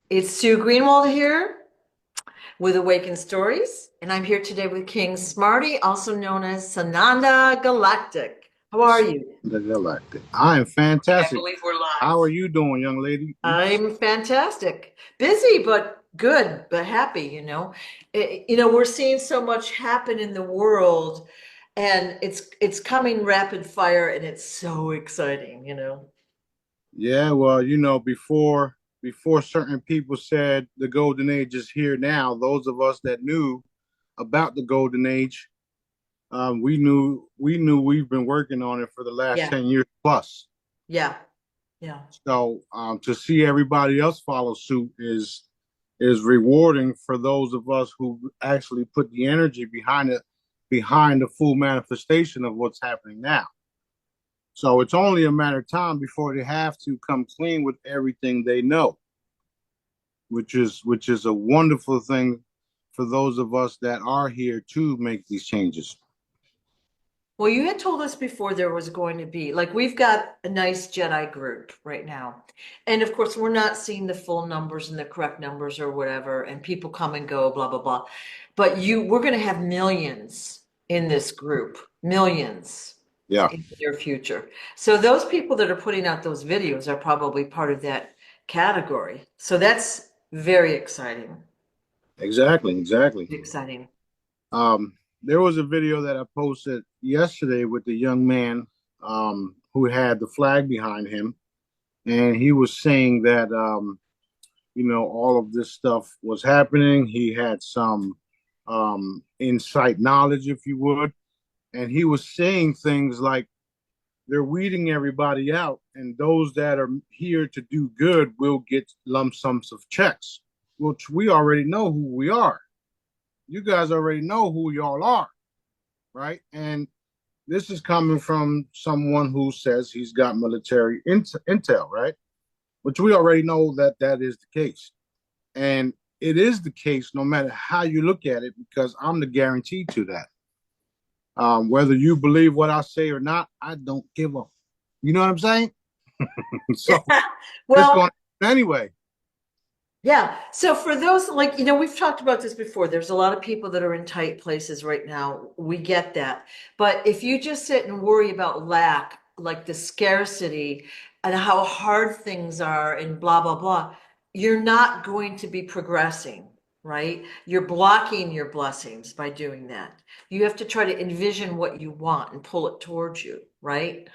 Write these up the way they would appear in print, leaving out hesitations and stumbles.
It's Sue Greenwald here with Awakened Stories, and I'm here today with King Smarty, also known as Sananda Galactic. How are you? The Galactic. I am Can't fantastic. believe we're How live. are you doing, young lady? I'm fantastic. Busy, but good, but happy. We're seeing so much happen in the world, and it's coming rapid fire, and it's so exciting. Yeah, well, before certain people said the golden age is here now, those of us that knew about the golden age, we knew we've been working on it for the last Yeah, 10 years plus. yeah, yeah. So to see everybody else follow suit is rewarding for those of us who actually put the energy behind the full manifestation of what's happening now. So it's only a matter of time before they have to come clean with everything they know, which is a wonderful thing for those of us that are here to make these changes. Well, you had told us before there was going to be, like, we've got a nice Jedi group right now. And of course, we're not seeing the full numbers and the correct numbers or whatever, and people come and go, blah, blah, blah. But we're going to have millions in this group, millions Yeah, in the near future. So those people that are putting out those videos are probably part of that category. So that's very exciting. exactly. Exciting. Um, there was a video that I posted yesterday with the young man who had the flag behind him, and he was saying that all of this stuff was happening. He had some insight knowledge, if you would, and he was saying things like they're weeding everybody out, and those that are here to do good will get lump sums of checks, which we already know who we are. You guys already know who y'all are, right? And this is coming from someone who says he's got military intel, right? Which we already know that that is the case. And it is the case no matter how you look at it, because I'm the guarantee to that. Whether you believe what I say or not, I don't give a. You know what I'm saying? So it's Well, going to anyway. yeah. So for those, like, we've talked about this before. There's a lot of people that are in tight places right now. We get that. But if you just sit and worry about lack, like the scarcity and how hard things are and blah, blah, blah, you're not going to be progressing, right? You're blocking your blessings by doing that. You have to try to envision what you want and pull it towards you, right?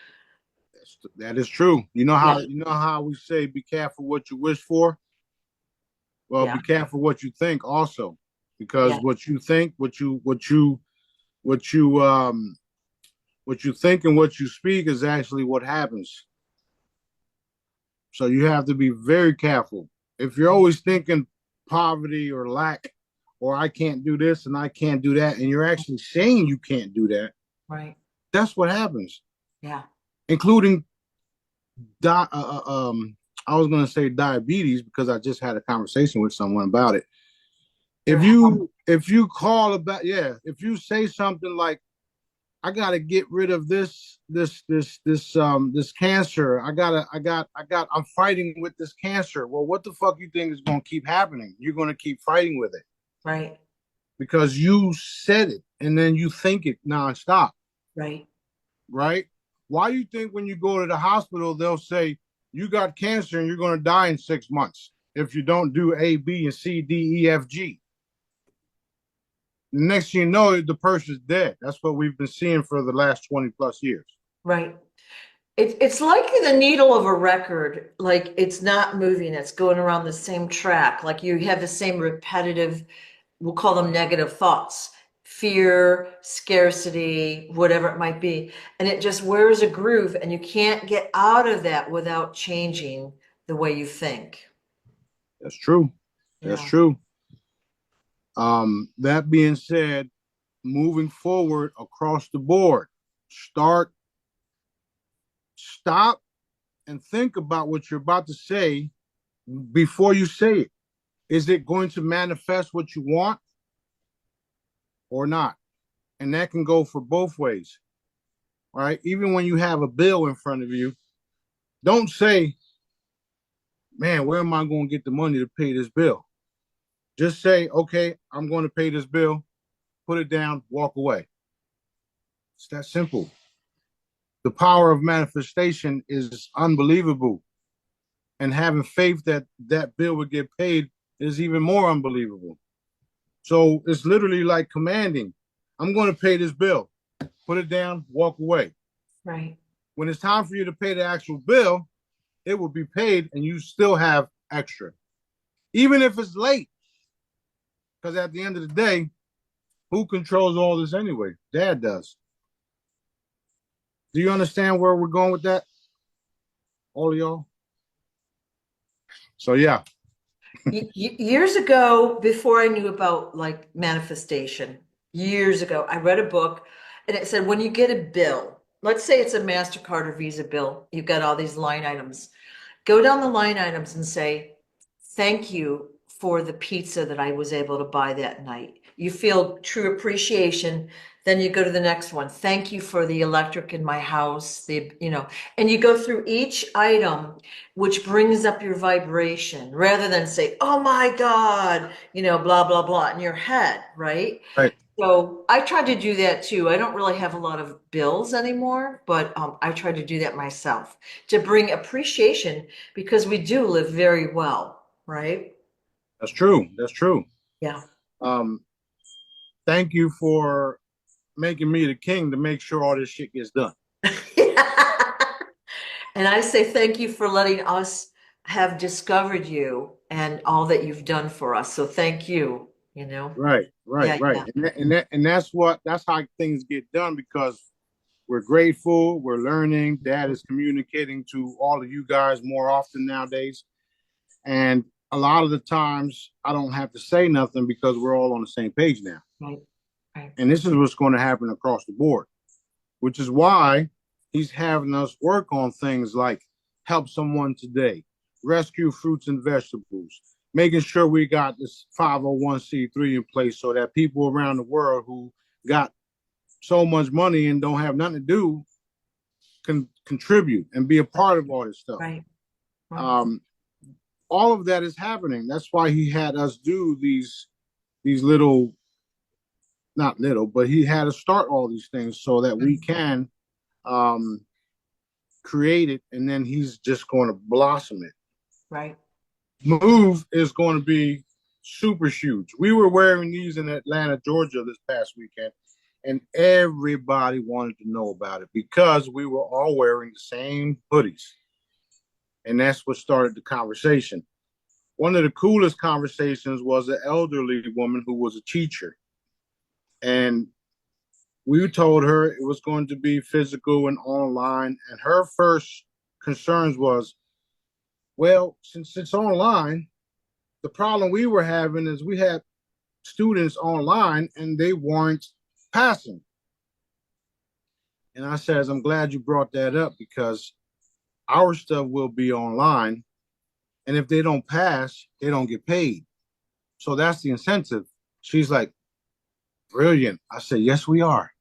That is true. You know Yeah. how we say be careful what you wish for. Well, Yeah. be careful what you think also, Yeah. because what you think, what you what you think and what you speak is actually what happens. So you have to be very careful. If you're always thinking poverty or lack, or I can't do this and I can't do that, and you're actually saying you can't do that, Right. that's what happens, Yeah. including di- uh, uh, um, I was going to say diabetes because I just had a conversation with someone about it. Your If you call about, yeah, if you say something like, I gotta get rid of this cancer. I'm fighting with this cancer. Well, what the fuck you think is gonna keep happening? You're gonna keep fighting with it right. because you said it and then you think it nonstop, Right. right? Why do you think when you go to the hospital they'll say you got cancer and you're gonna die in 6 months if you don't do A, B, and C, D, E, F, G? The next thing you know, the person's dead. That's what we've been seeing for the last 20 plus years. Right. It's like the needle of a record, like it's not moving, it's going around the same track. Like you have the same repetitive, we'll call them negative thoughts, fear, scarcity, whatever it might be. And it just wears a groove, and you can't get out of that without changing the way you think. That's true. That's Yeah. true. That being said, moving forward across the board, start, stop, and think about what you're about to say before you say it. Is it going to manifest what you want or not? And that can go for both ways, right? Even when you have a bill in front of you, don't say, man, where am I going to get the money to pay this bill? Just say, okay, I'm going to pay this bill, put it down, walk away. It's that simple. The power of manifestation is unbelievable. And having faith that that bill would get paid is even more unbelievable. So it's literally like commanding. I'm going to pay this bill. Put it down, walk away. Right. When it's time for you to pay the actual bill, it will be paid and you still have extra. Even if it's late. Because at the end of the day, who controls all this anyway? Dad does. Do you understand where we're going with that? All of y'all? So yeah. Years ago, before I knew about like manifestation, years ago, I read a book and it said when you get a bill, let's say it's a MasterCard or Visa bill, you've got all these line items. Go down the line items and say, thank you for the pizza that I was able to buy that night. You feel true appreciation. Then you go to the next one. Thank you for the electric in my house. And you go through each item, which brings up your vibration rather than say, oh my God, blah, blah, blah in your head, right? Right. So I tried to do that too. I don't really have a lot of bills anymore, but I try to do that myself to bring appreciation because we do live very well, right? That's true. That's true. Yeah. Um, thank you for making me the king to make sure all this shit gets done. And I say thank you for letting us have discovered you and all that you've done for us. So thank you. Right, right, Yeah, right. yeah, And that's how things get done because we're grateful, we're learning. Dad is communicating to all of you guys more often nowadays. And a lot of the times I don't have to say nothing because we're all on the same page now. right, right, And this is what's going to happen across the board, which is why he's having us work on things like help someone today, rescue fruits and vegetables, making sure we got this 501c3 in place so that people around the world who got so much money and don't have nothing to do can contribute and be a part of all this stuff. right, right, Um, all of that is happening. That's why he had us do these little, not little, but he had us start all these things so that we can um, create it, and then he's just going to blossom it. right. Move is going to be super huge. We were wearing these in Atlanta, Georgia this past weekend, and everybody wanted to know about it because we were all wearing the same hoodies. And that's what started the conversation. One of the coolest conversations was an elderly woman who was a teacher. And we told her it was going to be physical and online. And her first concerns was, well, since it's online, the problem we were having is we had students online and they weren't passing. And I says, I'm glad you brought that up because our stuff will be online. And if they don't pass, they don't get paid. So that's the incentive. She's like, brilliant. I said, yes, we are.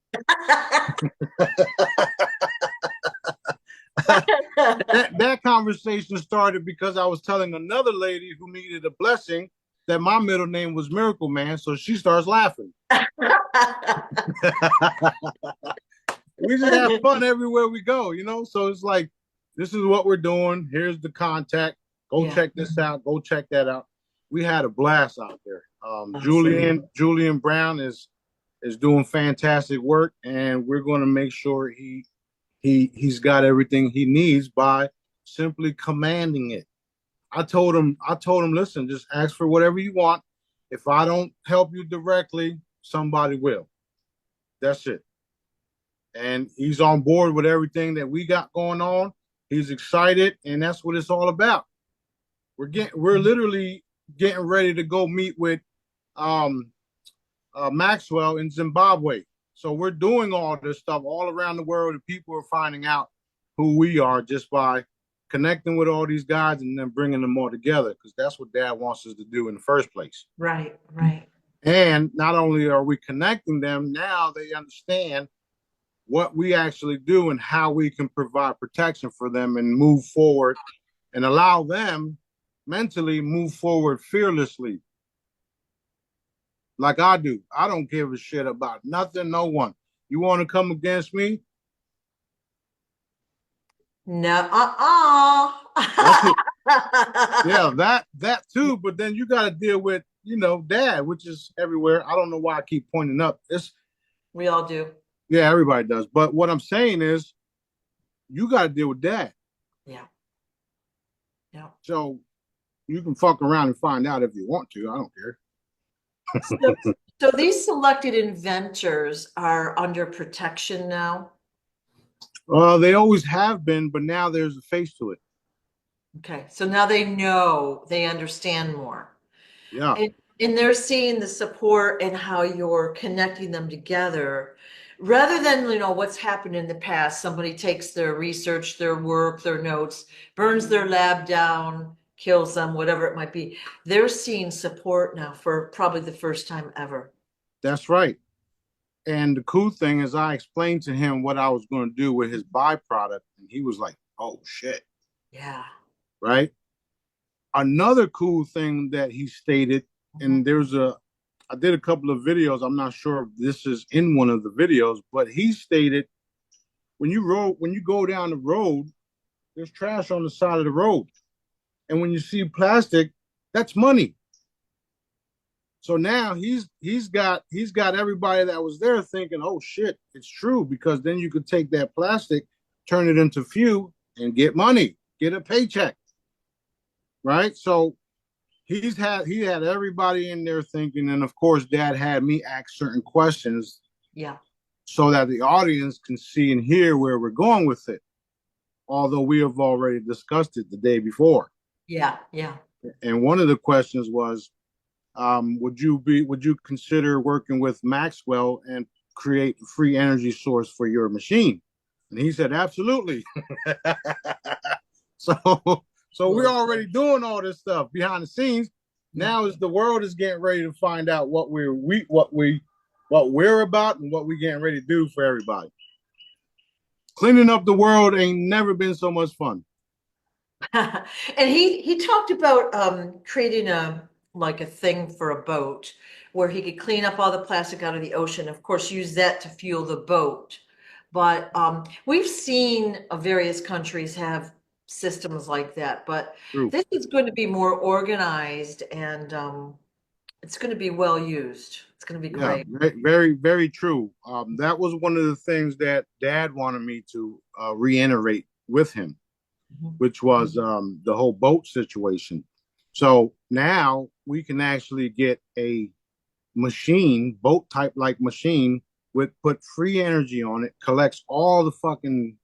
That conversation started because I was telling another lady who needed a blessing that my middle name was Miracle Man. So she starts laughing. We just have fun everywhere we go, you know? So it's like, this is what we're doing. Here's the contact. Go Yeah. check this out. Go check that out. We had a blast out there. Awesome. Julian Brown is doing fantastic work, and we're going to make sure he's got everything he needs by simply commanding it. I told him, listen, just ask for whatever you want. If I don't help you directly, somebody will. That's it. And he's on board with everything that we got going on. He's excited, and that's what it's all about. We're literally getting ready to go meet with um, Maxwell in Zimbabwe. So we're doing all this stuff all around the world, and people are finding out who we are just by connecting with all these guys and then bringing them all together, because that's what Dad wants us to do in the first place. Right, right. And not only are we connecting them, now they understand what we actually do and how we can provide protection for them and move forward and allow them mentally move forward fearlessly like I do. I don't give a shit about nothing, no one. You want to come against me? No, That's it. Yeah, that too. But then you got to deal with, dad, which is everywhere. I don't know why I keep pointing up. It's We all do. Yeah, everybody does. But what I'm saying is, you got to deal with dad. Yeah. Yeah. So you can fuck around and find out if you want to. I don't care. So, so these selected inventors are under protection now. They always have been, but now there's a face to it. Okay. So now they know, they understand more. Yeah, And, and they're seeing the support and how you're connecting them together rather than, what's happened in the past. Somebody takes their research, their work, their notes, burns their lab down, kills them, whatever it might be. They're seeing support now for probably the first time ever. that's right. And the cool thing is, I explained to him what I was going to do with his byproduct, and he was like, "Oh shit!" Yeah. Right. Another cool thing that he stated, Mhm. and I did a couple of videos. I'm not sure if this is in one of the videos, but he stated when you go down the road, there's trash on the side of the road, and when you see plastic, that's money. So now he's got everybody that was there thinking, oh shit, it's true, because then you could take that plastic, turn it into fuel, and get money, get a paycheck, right? So he had everybody in there thinking, and of course, Dad had me ask certain questions Yeah. so that the audience can see and hear where we're going with it. Although we have already discussed it the day before, Yeah. Yeah. and one of the questions was, would you consider working with Maxwell and create a free energy source for your machine? And he said, absolutely. so so we're already doing all this stuff behind the scenes. Yeah. Now, as the world is getting ready to find out what we're about and what we're getting ready to do for everybody. Cleaning up the world ain't never been so much fun. And he talked about creating a thing for a boat where he could clean up all the plastic out of the ocean, of course, use that to fuel the boat. But we've seen various countries have systems like that, but True. this is going to be more organized and it's going to be well used. It's going to be Yeah, great. very, very true. That was one of the things that Dad wanted me to reiterate with him, Mhm. which was the whole boat situation. So now we can actually get a machine, boat type like machine, with put free energy on it, collects all the fucking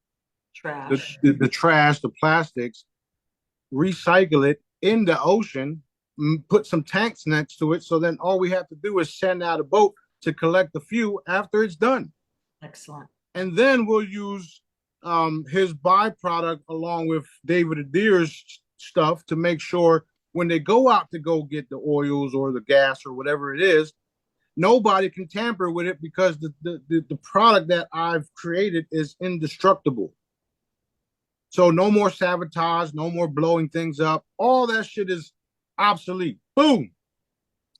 Trash. the trash, the plastics, recycle it in the ocean, put some tanks next to it. So then all we have to do is send out a boat to collect the fuel after it's done. Excellent. And then we'll use his byproduct along with David Adir's stuff to make sure when they go out to go get the oils or the gas or whatever it is, nobody can tamper with it because the product that I've created is indestructible. So no more sabotage, no more blowing things up. All that shit is obsolete. Boom.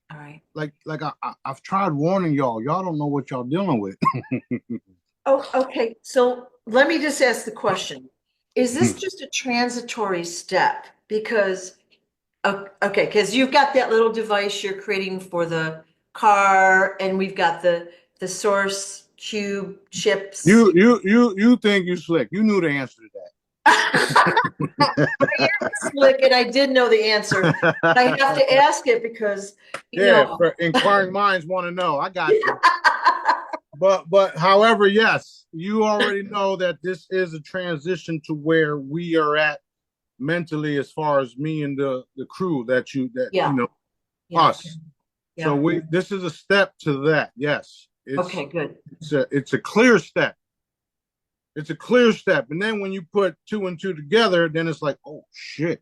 All right. Like I've tried warning y'all. Y'all don't know what y'all dealing with. Oh, okay. So let me just ask the question. Is this just a transitory step? Because, okay, because you've got that little device you're creating for the car, and we've got the source cube chips. You think you slick. You knew the answer I am slick, and I did know the answer. I have to to ask it because, you yeah, know, for inquiring minds want to know. I got you. But however, yes, you already know that this is a transition to where we are at mentally, as far as me and the crew that yeah, yeah, us. So yeah. this is a step to that. Yes, Okay, good. it's a clear step. It's a clear step. And then when you put two and two together, then it's like, oh shit,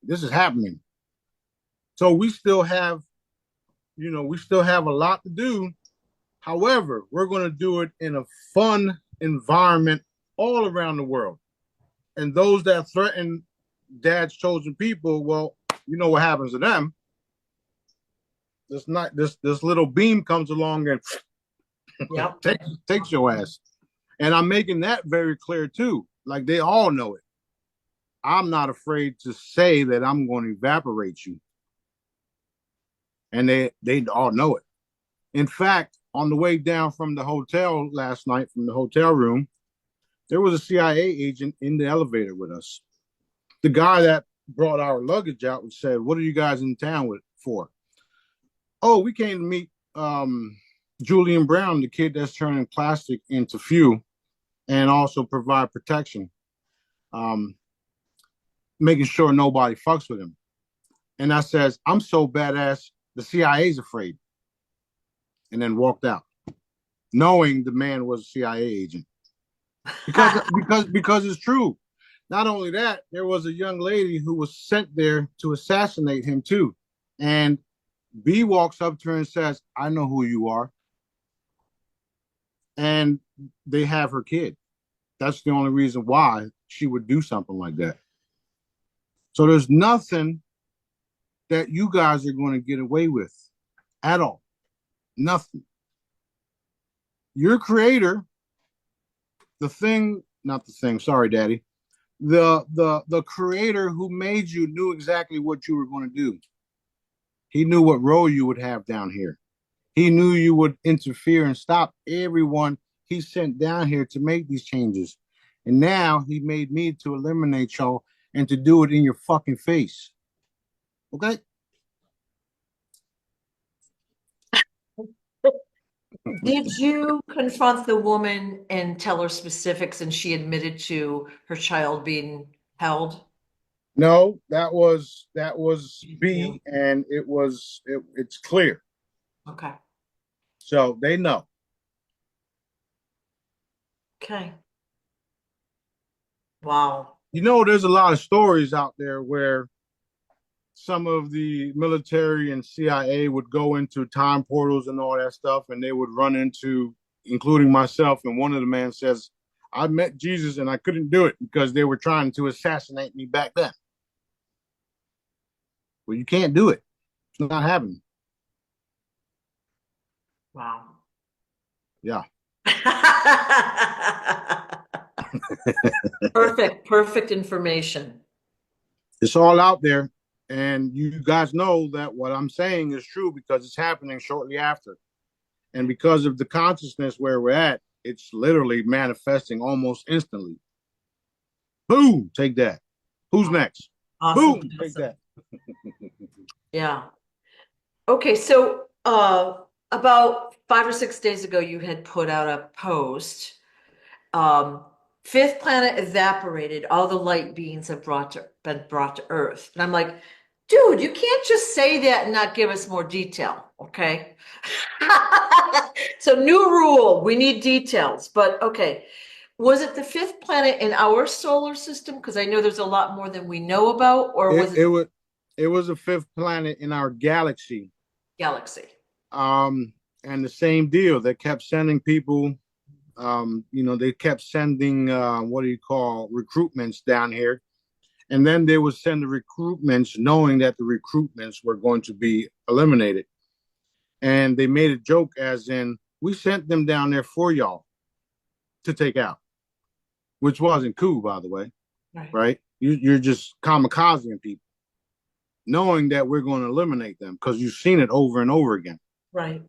this is happening. So we still have a lot to do. However, we're going to do it in a fun environment all around the world. And those that threaten Dad's chosen people, well, you know what happens to them. This little beam comes along and Yep. takes your ass. And I'm making that very clear too. Like they all know it. I'm not afraid to say that I'm going to evaporate you. And they all know it. In fact, on the way down from the hotel last night, from the hotel room, there was a CIA agent in the elevator with us. The guy that brought our luggage out and said, "What are you guys in town with for?" "Oh, we came to meet Julian Brown, the kid that's turning plastic into fuel, and also provide protection, um, making sure nobody fucks with him." And I says, "I'm so badass, the CIA's afraid," and then walked out, knowing the man was a CIA agent. Because it's true. Not only that, there was a young lady who was sent there to assassinate him too. And B walks up to her and says, "I know who you are." And they have her kid. That's the only reason why she would do something like that. So there's nothing that you guys are going to get away with at all. Nothing. Your creator, not the thing, sorry, daddy. The creator who made you knew exactly what you were going to do. He knew what role you would have down here. He knew you would interfere and stop everyone he sent down here to make these changes. And now he made me to eliminate y'all and to do it in your fucking face. Okay? Did you confront the woman and tell her specifics and she admitted to her child being held? No, that was Yeah. B, and it's clear. Okay. So they know. Okay. Wow. You know, there's a lot of stories out there where some of the military and CIA would go into time portals and all that stuff, and they would run into, including myself. And one of the men says, "I met Jesus and I couldn't do it because they were trying to assassinate me back then." Well, you can't do it. It's not happening. Wow. Yeah. Perfect information. It's all out there. And you guys know that what I'm saying is true because it's happening shortly after. And because of the consciousness where we're at, it's literally manifesting almost instantly. Boom, take that. Who's next? Awesome. Boom, take Awesome. that. Yeah. Okay, so about 5 or 6 days ago, you had put out a post. Um, Fifth planet evaporated, all the light beings have been brought to Earth. And I'm like, dude, you can't just say that and not give us more detail, okay? So new rule, we need details, but okay. Was it the fifth planet in our solar system? Because I know there's a lot more than we know about, or It was it it was it was a fifth planet in our galaxy. galaxy? Um, and the same deal. They kept sending people. They kept sending what do you call recruitments down here, and then they would send the recruitments knowing that the recruitments were going to be eliminated. And they made a joke as in, "We sent them down there for y'all to take out," which wasn't cool, by the way, Right, right? You're just kamikazing people, knowing that we're going to eliminate them because you've seen it over and over again. right.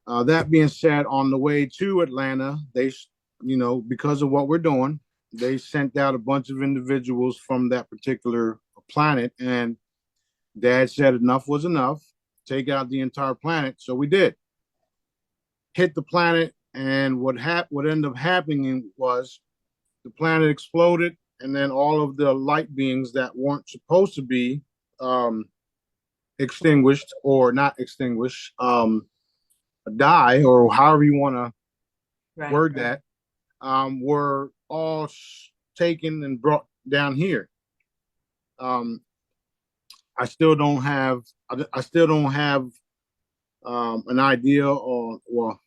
That being said, on the way to Atlanta, because of what we're doing, they sent out a bunch of individuals from that particular planet, and Dad said enough was enough. Take out the entire planet, so we did. Hit the planet, and what ended up happening was the planet exploded, and then all of the light beings that weren't supposed to be um, extinguished or not extinguished, die, or however you want to Right. word that, were all taken and brought down here. Um, I still don't have an idea, or well,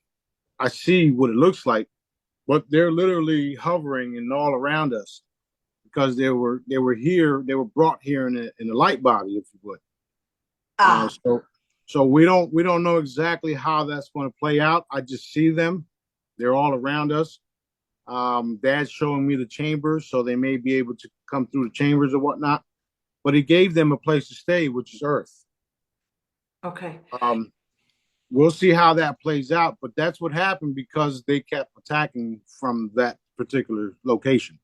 I see what it looks like, but they're literally hovering and all around us. because they were here, they were brought here in a light body, if you would. Uh, Ah, so so we don't know exactly how that's going to play out. I just see them. They're all around us. Dad's showing me the chambers, so they may be able to come through the chambers or whatnot. But he gave them a place to stay, which is Earth. okay. Um, we'll see how that plays out, but that's what happened because they kept attacking from that particular location.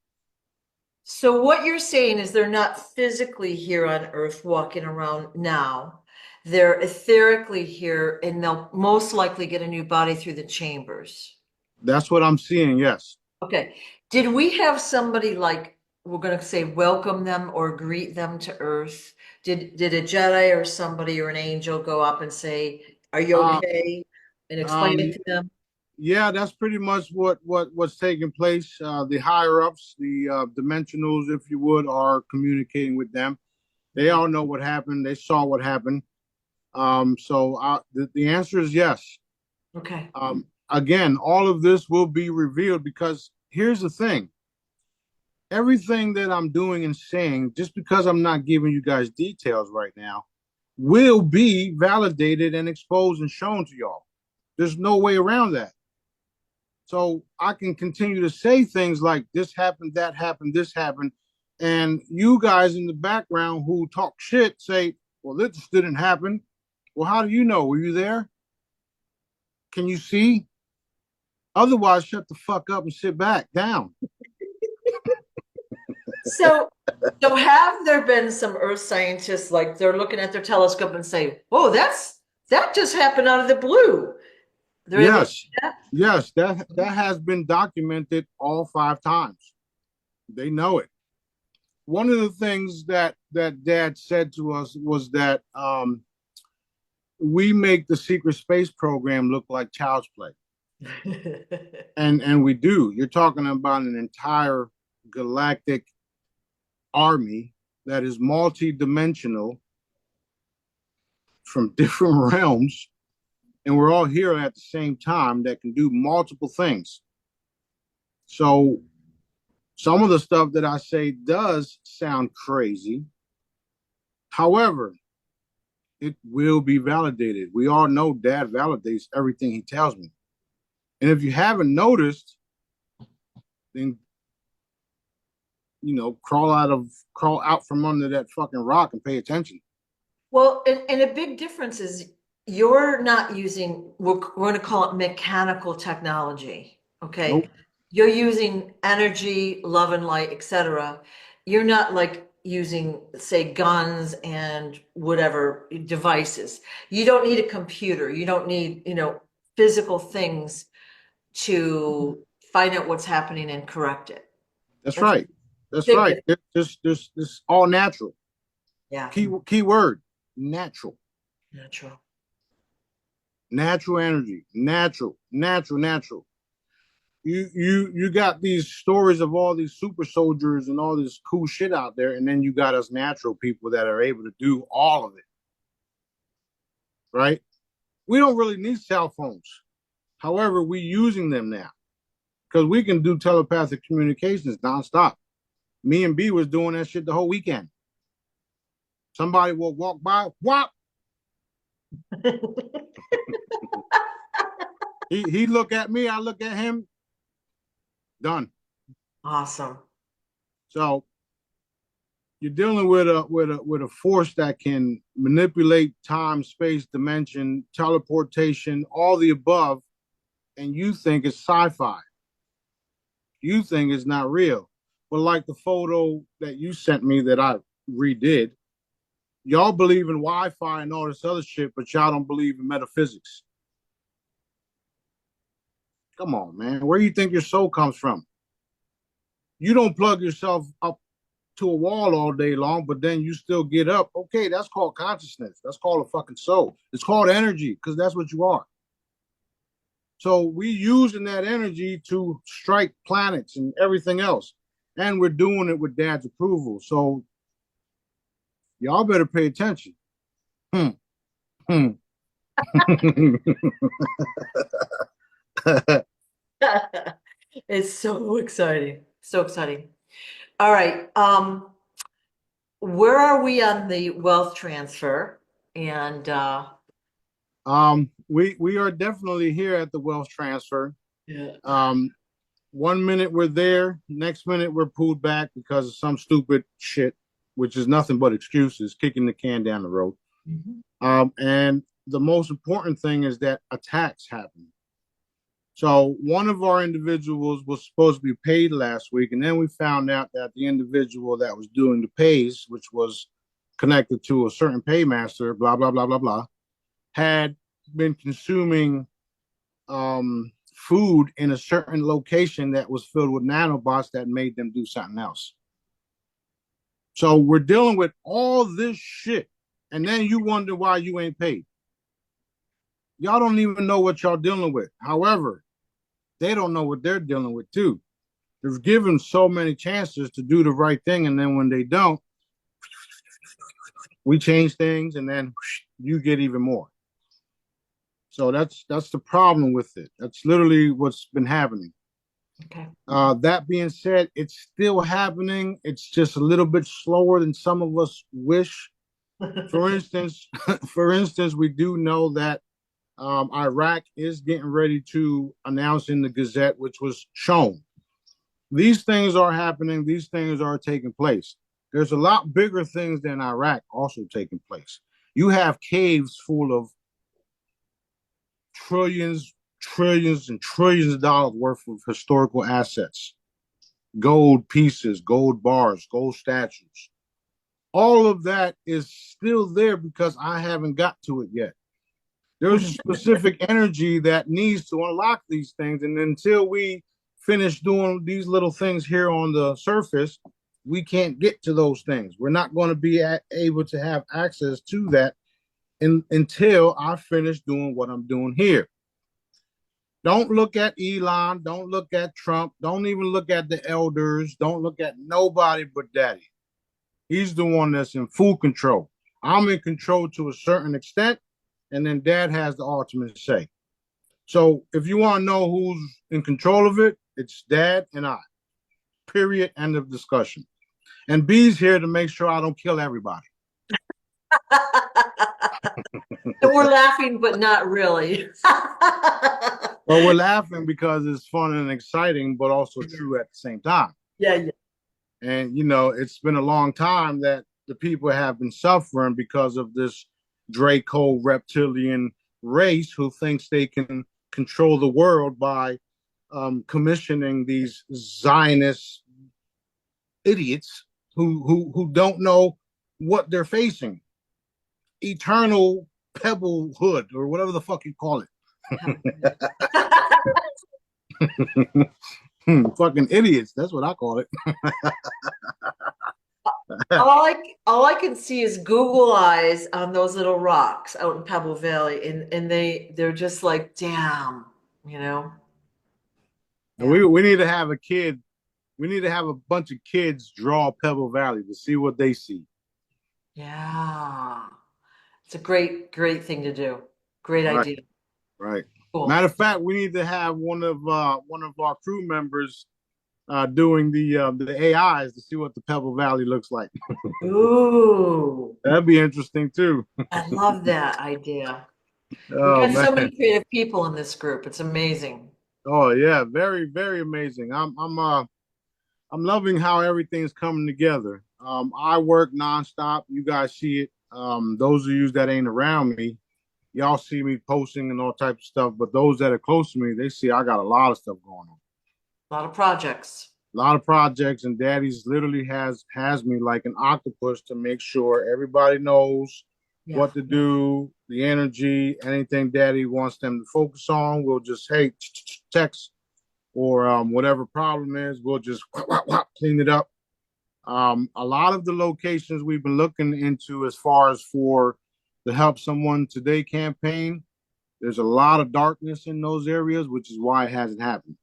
So what you're saying is they're not physically here on Earth walking around now. They're etherically here and they'll most likely get a new body through the chambers. That's what I'm seeing. Yes. Okay. Did we have somebody like we're going to say welcome them or greet them to Earth? Did a Jedi or somebody or an angel go up and say, "Are you Uh, okay?" and explain it um, to them? yeah, that's pretty much what's taking place. The higher ups, the dimensionals, if you would, are communicating with them. They Okay. all know what happened. They saw what happened. The answer is yes. Okay. Again, all of this will be revealed because here's the thing: everything that I'm doing and saying, just because I'm not giving you guys details right now, will be validated and exposed and shown to y'all. There's no way around that. So I can continue to say things like this happened, that happened, this happened. And you guys in the background who talk shit say, well, this didn't happen. Well, how do you know? Were you there? Can you see? Otherwise, shut the fuck up and sit back down. So, so have there been some Earth scientists like they're looking at their telescope and say, "Whoa, that just happened out of the blue." They're able to Yes, do that? yes, that has been documented all 5 times. They know it. One of the things that Dad said to us was that we make the secret space program look like child's play, and we do. You're talking about an entire galactic army that is multi-dimensional from different realms, and we're all here at the same time that can do multiple things. So some of the stuff that I say does sound crazy. However, it will be validated. We all know Dad validates everything he tells me. And if you haven't noticed, then crawl out from under that fucking rock and pay attention. Well, and a big difference is you're not using, we're going to call it mechanical technology. Okay. Nope. You're using energy, love and light, etc. You're not like using, say, guns and whatever devices. You don't need a computer. You don't need, physical things to find out what's happening and correct it. That's That's a right. That's big right. difference. It's just this all natural. Yeah. Key word, natural. Natural. Natural energy. Natural. You got these stories of all these super soldiers and all this cool shit out there, and then you got us natural people that are able to do all of it, right? We don't really need cell phones. However, we using them now because we can do telepathic communications nonstop. Me and B was doing that shit the whole weekend. Somebody will walk by, whop. He look at me, I look at him, done. Awesome. So you're dealing with a force that can manipulate time, space, dimension, teleportation, all the above, and you think it's sci-fi. You think it's not real. But like the photo that you sent me that I redid, y'all believe in Wi-Fi and all this other shit, but y'all don't believe in metaphysics. Come on, man. Where do you think your soul comes from? You don't plug yourself up to a wall all day long, but then you still get up. Okay, that's called consciousness. That's called a fucking soul. It's called energy because that's what you are. So we using that energy to strike planets and everything else. And we're doing it with Dad's approval. So y'all better pay attention. Hmm. Hmm. It's so exciting. So exciting. All right. Where are we on the wealth transfer? And We are definitely here at the wealth transfer. yeah. Um, 1 minute we're there, next minute we're pulled back because of some stupid shit, which is nothing but excuses, kicking the can down the road. Mhm. And the most important thing is that attacks happen. So one of our individuals was supposed to be paid last week, and then we found out that the individual that was doing the pays, which was connected to a certain paymaster, blah blah blah blah blah, had been consuming food in a certain location that was filled with nanobots that made them do something else. So we're dealing with all this shit, and then you wonder why you ain't paid. Y'all don't even know what y'all dealing with. However, they don't know what they're dealing with too. They're given so many chances to do the right thing, and then when they don't, we change things, and then you get even more. So that's the problem with it. That's literally what's been happening. Okay. That being said, it's still happening. It's just a little bit slower than some of us wish. For instance, for instance, we do know that Iraq is getting ready to announce in the Gazette, which was shown. These things are happening. These things are taking place. There's a lot bigger things than Iraq also taking place. You have caves full of trillions, trillions, and trillions of dollars worth of historical assets, gold pieces, gold bars, gold statues. All of that is still there because I haven't got to it yet. There's specific energy that needs to unlock these things. And until we finish doing these little things here on the surface, we can't get to those things. We're not going to be able to have access to that until I finish doing what I'm doing here. Don't look at Elon. Don't look at Trump. Don't even look at the elders. Don't look at nobody but Daddy. He's the one that's in full control. I'm in control to a certain extent, and then Dad has the ultimate say. So if you want to know who's in control of it, it's Dad and I. Period. End of discussion. And B's here to make sure I don't kill everybody. And we're laughing, but not really. Well, we're laughing because it's fun and exciting, but also true at the same time. Yeah, yeah. And, it's been a long time that the people have been suffering because of this Draco reptilian race who thinks they can control the world by commissioning these Zionist idiots who don't know what they're facing. Eternal pebblehood or whatever the fuck you call it. Fucking idiots. That's what I call it. all I can see is Google eyes on those little rocks out in Pebble Valley, and they're just like, damn, you know? And Yeah. we need to have a kid. We need to have a bunch of kids draw Pebble Valley to see what they see. Yeah. It's a great, great thing to do. Great Right, idea. right. Cool. Matter of fact, we need to have one of our crew members doing the AIs to see what the Pebble Valley looks like. Ooh, That'd be interesting too. I love that idea. We Oh got so man. many creative people in this group. It's amazing. Oh yeah, very very amazing. I'm loving how everything's coming together. I work nonstop. You guys see it. Those of you that ain't around me, y'all see me posting and all types of stuff. But those that are close to me, they see I got a lot of stuff going on. A lot of projects. A lot of projects, and Daddy's literally has me like an octopus to make sure everybody knows Yeah. what to do, the energy, anything Daddy wants them to focus on. We'll just text or whatever problem is, we'll just clean it up. A lot of the locations we've been looking into as far as for the Help Someone Today campaign, there's a lot of darkness in those areas, which is why it hasn't happened.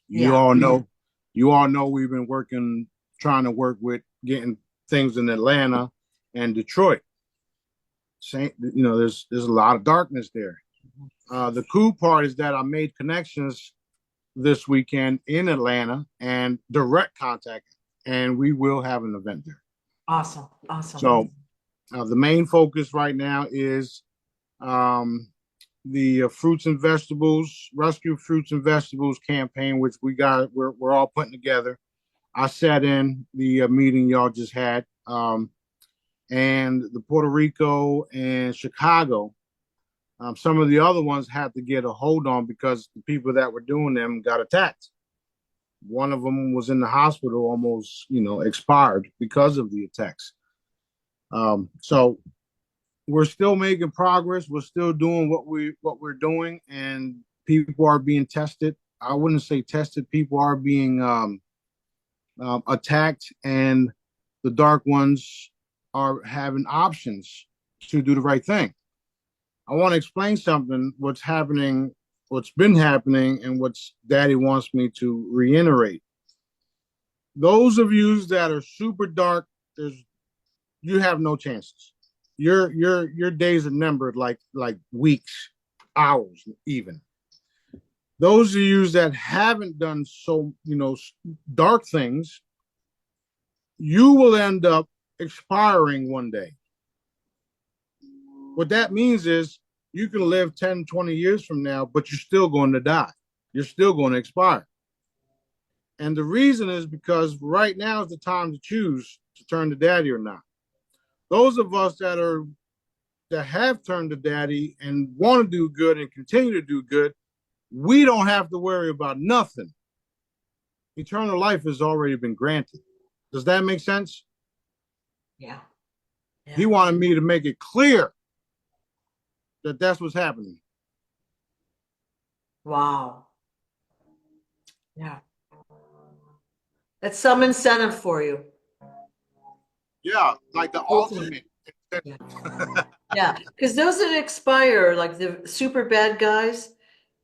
You Yeah. all know, you all know we've been trying to work with getting things in Atlanta and Detroit. There's a lot of darkness there. The cool part is that I made connections this weekend in Atlanta and direct contact. and we will have an event there. Awesome. Awesome. So the main focus right now is um, the fruits and vegetables rescue fruits and vegetables campaign, which we're all putting together. I sat in the meeting y'all just had, and the Puerto Rico and Chicago. Some of the other ones had to get a hold on because the people that were doing them got attacked. One of them was in the hospital, almost, expired because of the attacks. So we're still making progress. We're still doing what we're doing, and people are being tested. I wouldn't say tested. People are being attacked, and the dark ones are having options to do the right thing. I want to explain something. What's happening? What's been happening, and what's Daddy wants me to reiterate. Those of you that are super dark, you have no chances. Your days are numbered, like weeks, hours, even. Those of you that haven't done so dark things, you will end up expiring one day. What that means is you can live 10, 20 years from now, but you're still going to die. You're still going to expire. And the reason is because right now is the time to choose to turn to Daddy or not. Those of us that have turned to Daddy and want to do good and continue to do good, we don't have to worry about nothing. Eternal life has already been granted. Does that make sense? Yeah. Yeah. He wanted me to make it clear that that's what's happening. Wow. Yeah. That's some incentive for you. Yeah, like the ultimate. Yeah. Yeah. Because those that expire, like the super bad guys,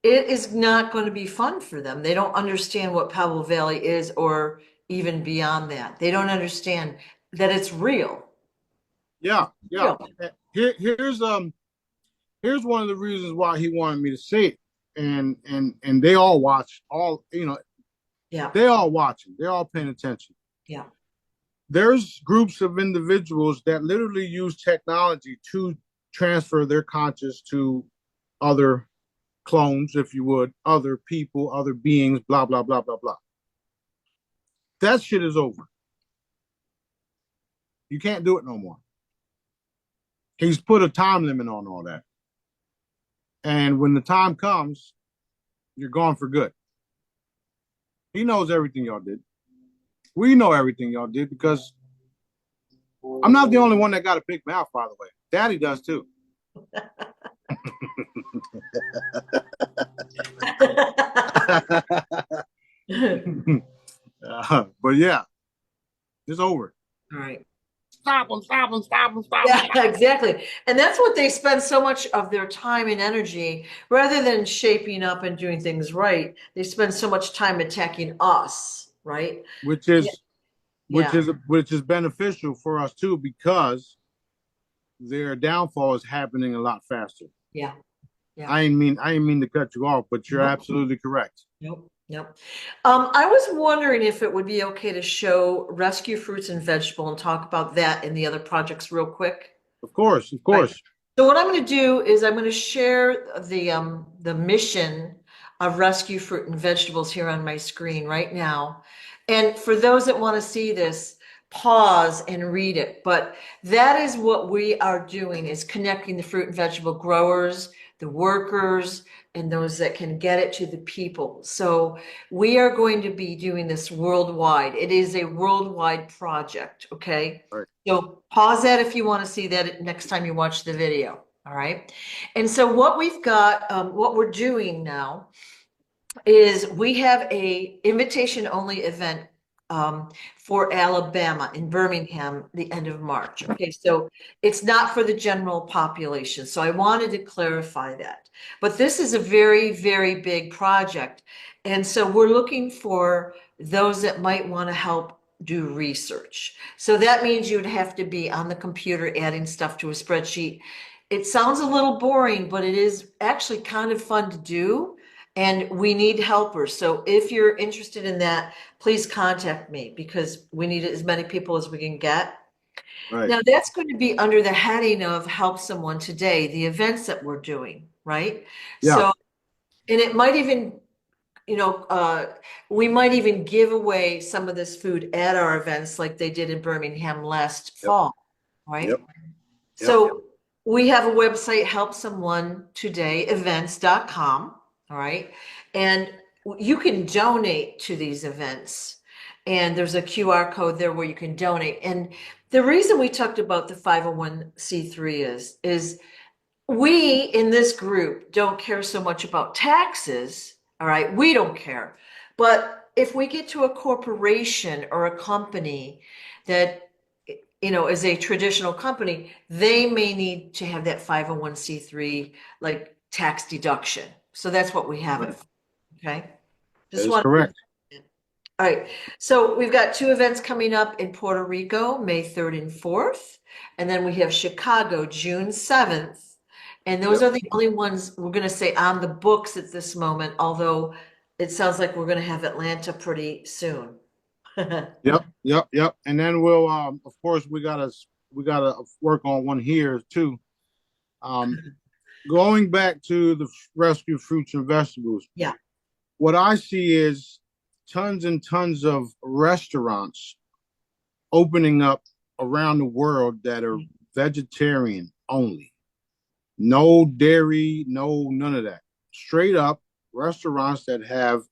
it is not going to be fun for them. They don't understand what Pebble Valley is, or even beyond that. They don't understand that it's real. Yeah, yeah. Real. Here's one of the reasons why he wanted me to say it, and they all watch, Yeah. they all watching, they're all paying attention. Yeah. There's groups of individuals that literally use technology to transfer their conscious to other clones, if you would, other people, other beings, blah blah blah blah blah. That shit is over. You can't do it no more. He's put a time limit on all that. And when the time comes, you're gone for good. He knows everything y'all did. We know everything y'all did because I'm not the only one that got a big mouth, by the way. Daddy does too. But yeah, it's over. All right. Stop them, stop them, stop them, stop them. Yeah, exactly. And that's what they spend so much of their time and energy, rather than shaping up and doing things right. They spend so much time attacking us, right? Which Yeah. is which Yeah. is which is beneficial for us too, because their downfall is happening a lot faster. Yeah. Yeah. I ain't mean to cut you off, but you're Nope. absolutely correct. Nope. Nope. I was wondering if it would be okay to show rescue fruits and vegetable and talk about that and the other projects real quick. Of course, of Right. course. So what I'm going to do is I'm going to share the mission of rescue fruit and vegetables here on my screen right now. And for those that want to see this, pause and read it. But that is what we are doing, is connecting the fruit and vegetable growers, the workers, and those that can get it to the people. So we are going to be doing this worldwide. It is a worldwide project, okay? Right. So pause that if you want to see that next time you watch the video. All right. And so what we've got, what we're doing now is we have a invitation only event for Alabama in Birmingham, the end of March. Okay, so it's not for the general population. So I wanted to clarify that. But this is a very, very big project. And so we're looking for those that might want to help do research. So that means you'd have to be on the computer adding stuff to a spreadsheet. It sounds a little boring, but it is actually kind of fun to do. and we need helpers. So if you're interested in that, please contact me because we need as many people as we can get. Right. Now, that's going to be under the heading of Help Someone Today, the events that we're doing, right? Yeah. So, and it might even, you know, we might even give away some of this food at our events like they did in Birmingham last Yep. fall, right? Yep. Yep. So we have a website, helpsomeonetodayevents.com, all right? And you can donate to these events. And there's a QR code there where you can donate. And the reason we talked about the 501c3 is we in this group don't care so much about taxes. All right. We don't care. But if we get to a corporation or a company that, is a traditional company, they may need to have that 501c3 like tax deduction. So that's what we have it Right. for. Okay. That Just is want correct. all right. So we've got two events coming up in Puerto Rico, May 3rd and 4th. And then we have Chicago, June 7th. And those Yep. are the only ones we're going to say on the books at this moment, although it sounds like we're going to have Atlanta pretty soon. Yep. Yep. Yep. And then we'll, of course, we gotta work on one here too. Um, Going back to the rescue fruits and vegetables, Yeah. what I see is tons and tons of restaurants opening up around the world that are vegetarian only. No dairy, no none of that. Straight up restaurants that have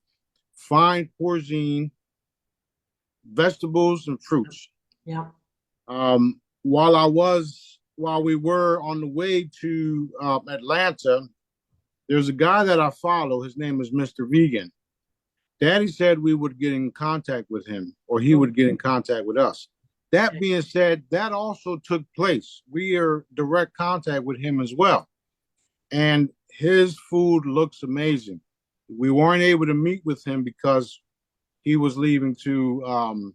fine cuisine, vegetables and fruits. Yeah. While we were on the way to Atlanta, there's a guy that I follow. His name is Mr. Vegan. Daddy said we would get in contact with him, or he would get in contact with us. That being said, that also took place. We are direct contact with him as well, and his food looks amazing. We weren't able to meet with him because he was leaving to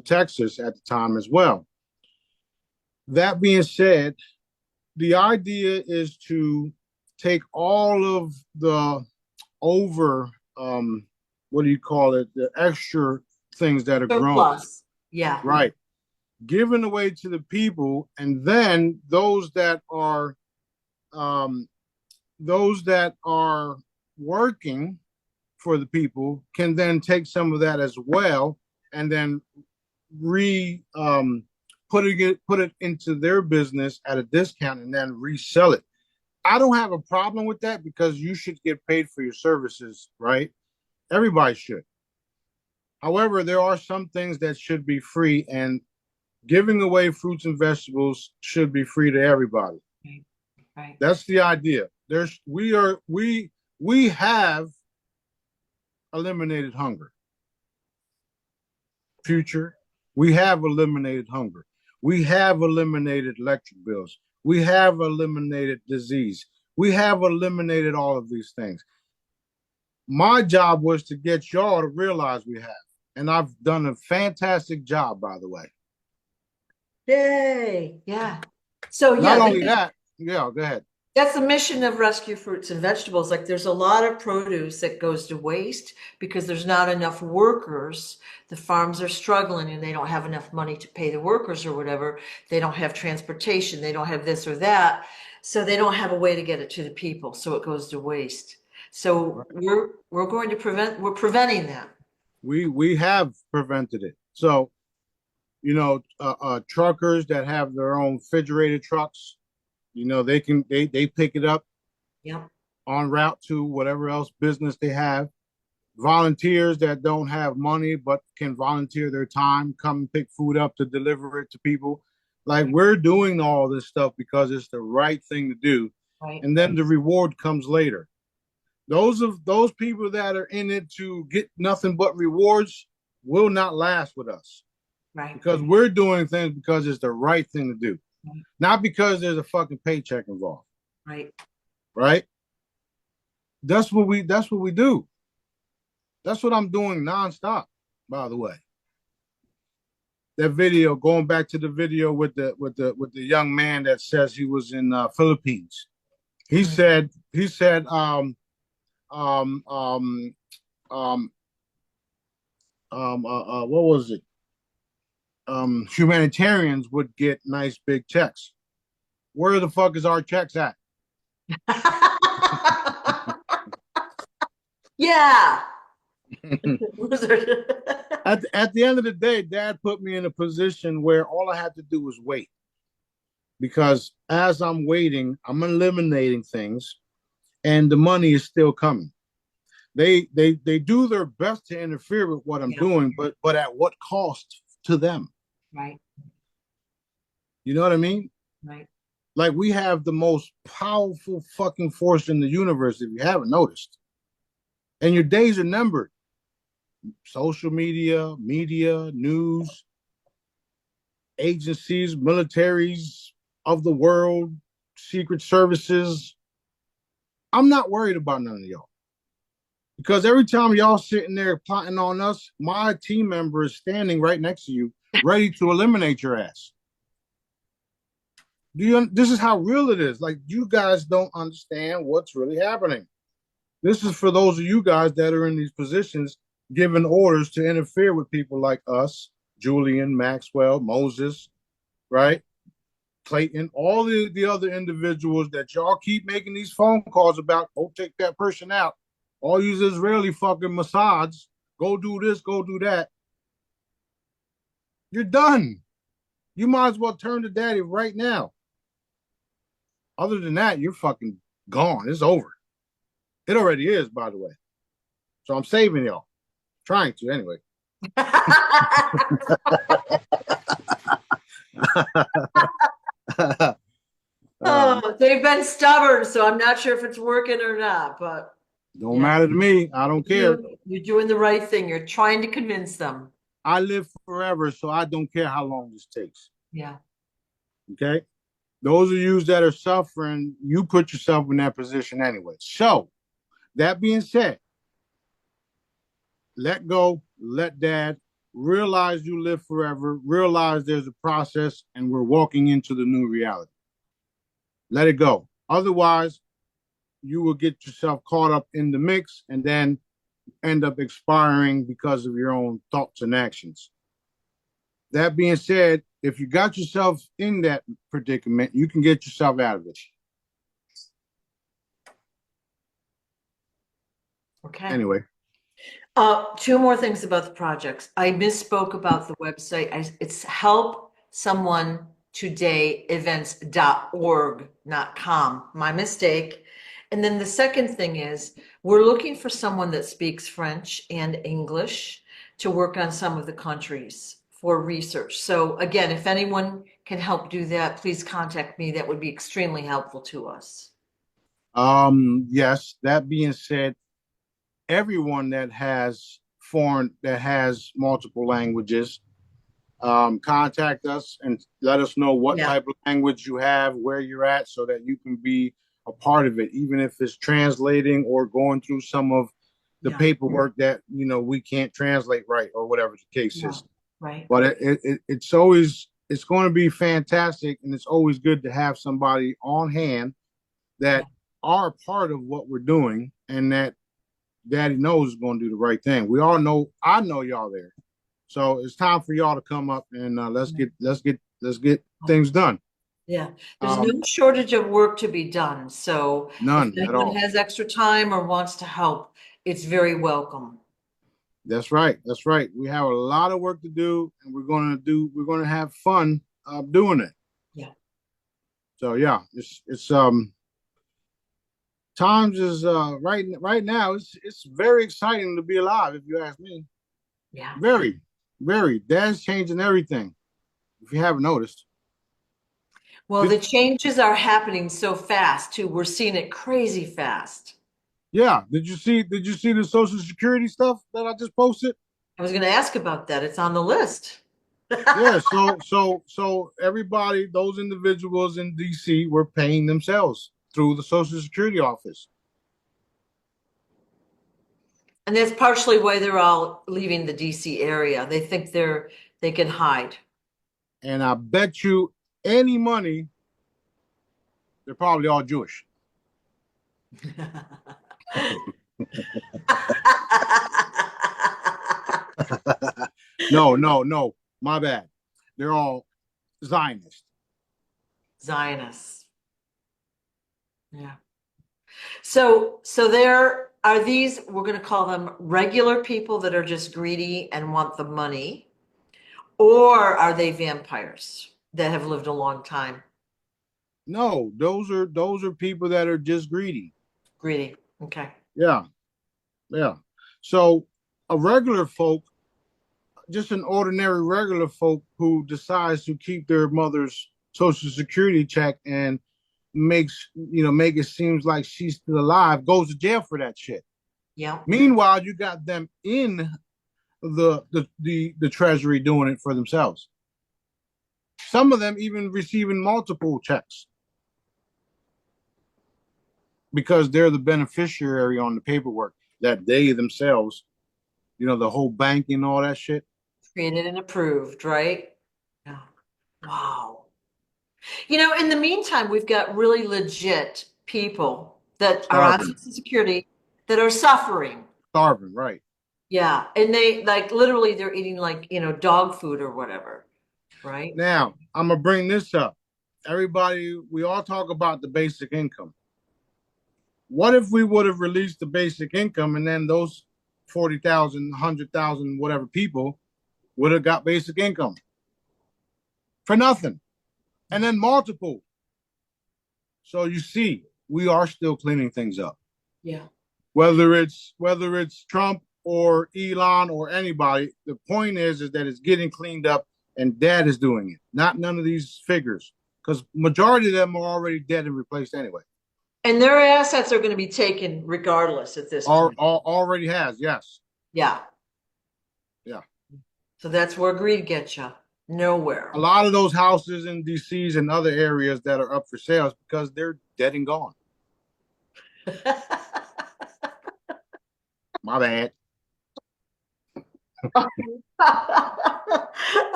Texas at the time as well. That being said, the idea is to take all of the over what do you call it, the extra things that are grown, Surplus. Yeah. right, given away to the people, and then um those that are working for the people can then take some of that as well, and then re put it into their business at a discount and then resell it. I don't have a problem with that because you should get paid for your services, right? Everybody should. However, there are some things that should be free, and giving away fruits and vegetables should be free to everybody. Right. Right. That's the idea. We have eliminated hunger. Future, we have eliminated hunger. We have eliminated electric bills. We have eliminated disease. We have eliminated all of these things. My job was to get y'all to realize we have. And I've done a fantastic job, by the way. Yay. Yeah. So Not yeah, only that, yeah, go ahead. that's the mission of Rescue Fruits and Vegetables. Like there's a lot of produce that goes to waste because there's not enough workers. The farms are struggling and they don't have enough money to pay the workers or whatever. They don't have transportation. They don't have this or that. So they don't have a way to get it to the people. So it goes to waste. So we're going to we're preventing that. We have prevented it. So, truckers that have their own refrigerated trucks, they pick it up Yep. on route to whatever else business they have. Volunteers that don't have money but can volunteer their time, come pick food up to deliver it to people. Like, we're doing all this stuff because it's the right thing to do. Right. And then the reward comes later. Those people that are in it to get nothing but rewards will not last with us. Right. Because we're doing things because it's the right thing to do. Right. Not because there's a fucking paycheck involved. Right. Right? That's what we do. That's what I'm doing nonstop, by the way. That video, going back to the video with the young man that says he was in Philippines. He said um, um, um, what was it? Humanitarians would get nice big checks. Where the fuck is our checks at? Yeah. At the end of the day, Dad put me in a position where all I had to do was wait. Because as I'm waiting, I'm eliminating things, and the money is still coming. They do their best to interfere with what I'm Yeah, doing, but at what cost to them? right, You know what I mean? right. Like we have the most powerful fucking force in the universe, if you haven't noticed. And your days are numbered. Social media, news, agencies, militaries of the world, secret services. I'm not worried about none of y'all. Because every time y'all sitting there plotting on us, my team member is standing right next to you, ready to eliminate your ass. This is how real it is. Like you guys don't understand what's really happening. This is for those of you guys that are in these positions giving orders to interfere with people like us, Julian, Maxwell, Moses, right? Clayton, all the other individuals that y'all keep making these phone calls about, go take that person out. All you Israeli fucking Mossads, go do this, go do that. You're done. You might as well turn to daddy right now. Other than that, you're fucking gone. It's over. It already is, by the way. So I'm saving y'all. Trying to, anyway. Oh, they've been stubborn, so I'm not sure if it's working or not, but Don't yeah, matter to me. I don't care. you're doing the right thing. You're trying to convince them. I live forever, so I don't care how long this takes. Yeah. Okay? Those of you that are suffering, you put yourself in that position anyway. So, that being said, let go, let dad realize you live forever, realize there's a process, and we're walking into the new reality. Let it go. Otherwise, you will get yourself caught up in the mix and then end up expiring because of your own thoughts and actions. That being said, if you got yourself in that predicament, you can get yourself out of it. Okay. Anyway, Two more things about the projects. I misspoke about the website. It's helpsomeonetodayevents.org, not com. My mistake. And then the second thing is we're looking for someone that speaks French and English to work on some of the countries for research. So again, if anyone can help do that, please contact me. That would be extremely helpful to us. yes, that being said, everyone that has multiple languages, contact us and let us know what Yeah, type of language you have, where you're at, so that you can be a part of it, even if it's translating or going through some of the yeah, paperwork that we can't translate right or whatever the case yeah, is. right. But it's going to be fantastic, and it's always good to have somebody on hand Yeah. that are part of what we're doing, and that Daddy knows is going to do the right thing. We all know, I know y'all there, so it's time for y'all to come up and let's get things done. Yeah, there's no Um, shortage of work to be done. So if None at anyone all. has extra time or wants to help, it's very welcome. That's right. That's right. We have a lot of work to do, and we're gonna have fun doing it. Yeah, So yeah, it's times is right now it's very exciting to be alive, if you ask me. yeah. Very, very. Dad's changing everything. If you haven't noticed, Well, did the changes are happening so fast too. We're seeing it crazy fast. yeah? Did you see the Social Security stuff that I just posted? I was going to ask about that. It's on the list. Yeah. So everybody, those individuals in DC were paying themselves through the Social Security office, And that's partially why they're all leaving the DC area. They think they can hide. and I bet you any money they're probably all Jewish. No, no, no. My bad. They're all Zionists. Zionists. Yeah. So there are these, we're going to call them regular people that are just greedy and want the money, or are they vampires that have lived a long time? No, those are people that are just greedy. Greedy. Okay. Yeah, yeah. So a regular folk, just an ordinary regular folk who decides to keep their mother's social security check and make it seems like she's still alive, goes to jail for that shit. Yeah. Meanwhile, you got them in the treasury doing it for themselves. Some of them even receiving multiple checks because they're the beneficiary on the paperwork that they themselves, the whole banking and all that shit. Created and approved, right? Yeah. Wow. In the meantime, we've got really legit people that are on Starving, Social Security that are suffering. starving, right? Yeah. And they like literally they're eating like, dog food or whatever, right? Now, I'm gonna bring this up. Everybody, we all talk about the basic income. What if we would have released the basic income and then those 40,000, 100,000, whatever people would have got basic income for nothing and then multiple. So you see, we are still cleaning things up. Yeah. Whether it's Trump or Elon or anybody, the point is that it's getting cleaned up and dad is doing it, not none of these figures. Because majority of them are already dead and replaced anyway. And their assets are going to be taken regardless at this point. Already has, yes. Yeah. Yeah. So that's where greed gets you. A Nowhere. lot of those houses in DCs and other areas that are up for sales because they're dead and gone. My bad.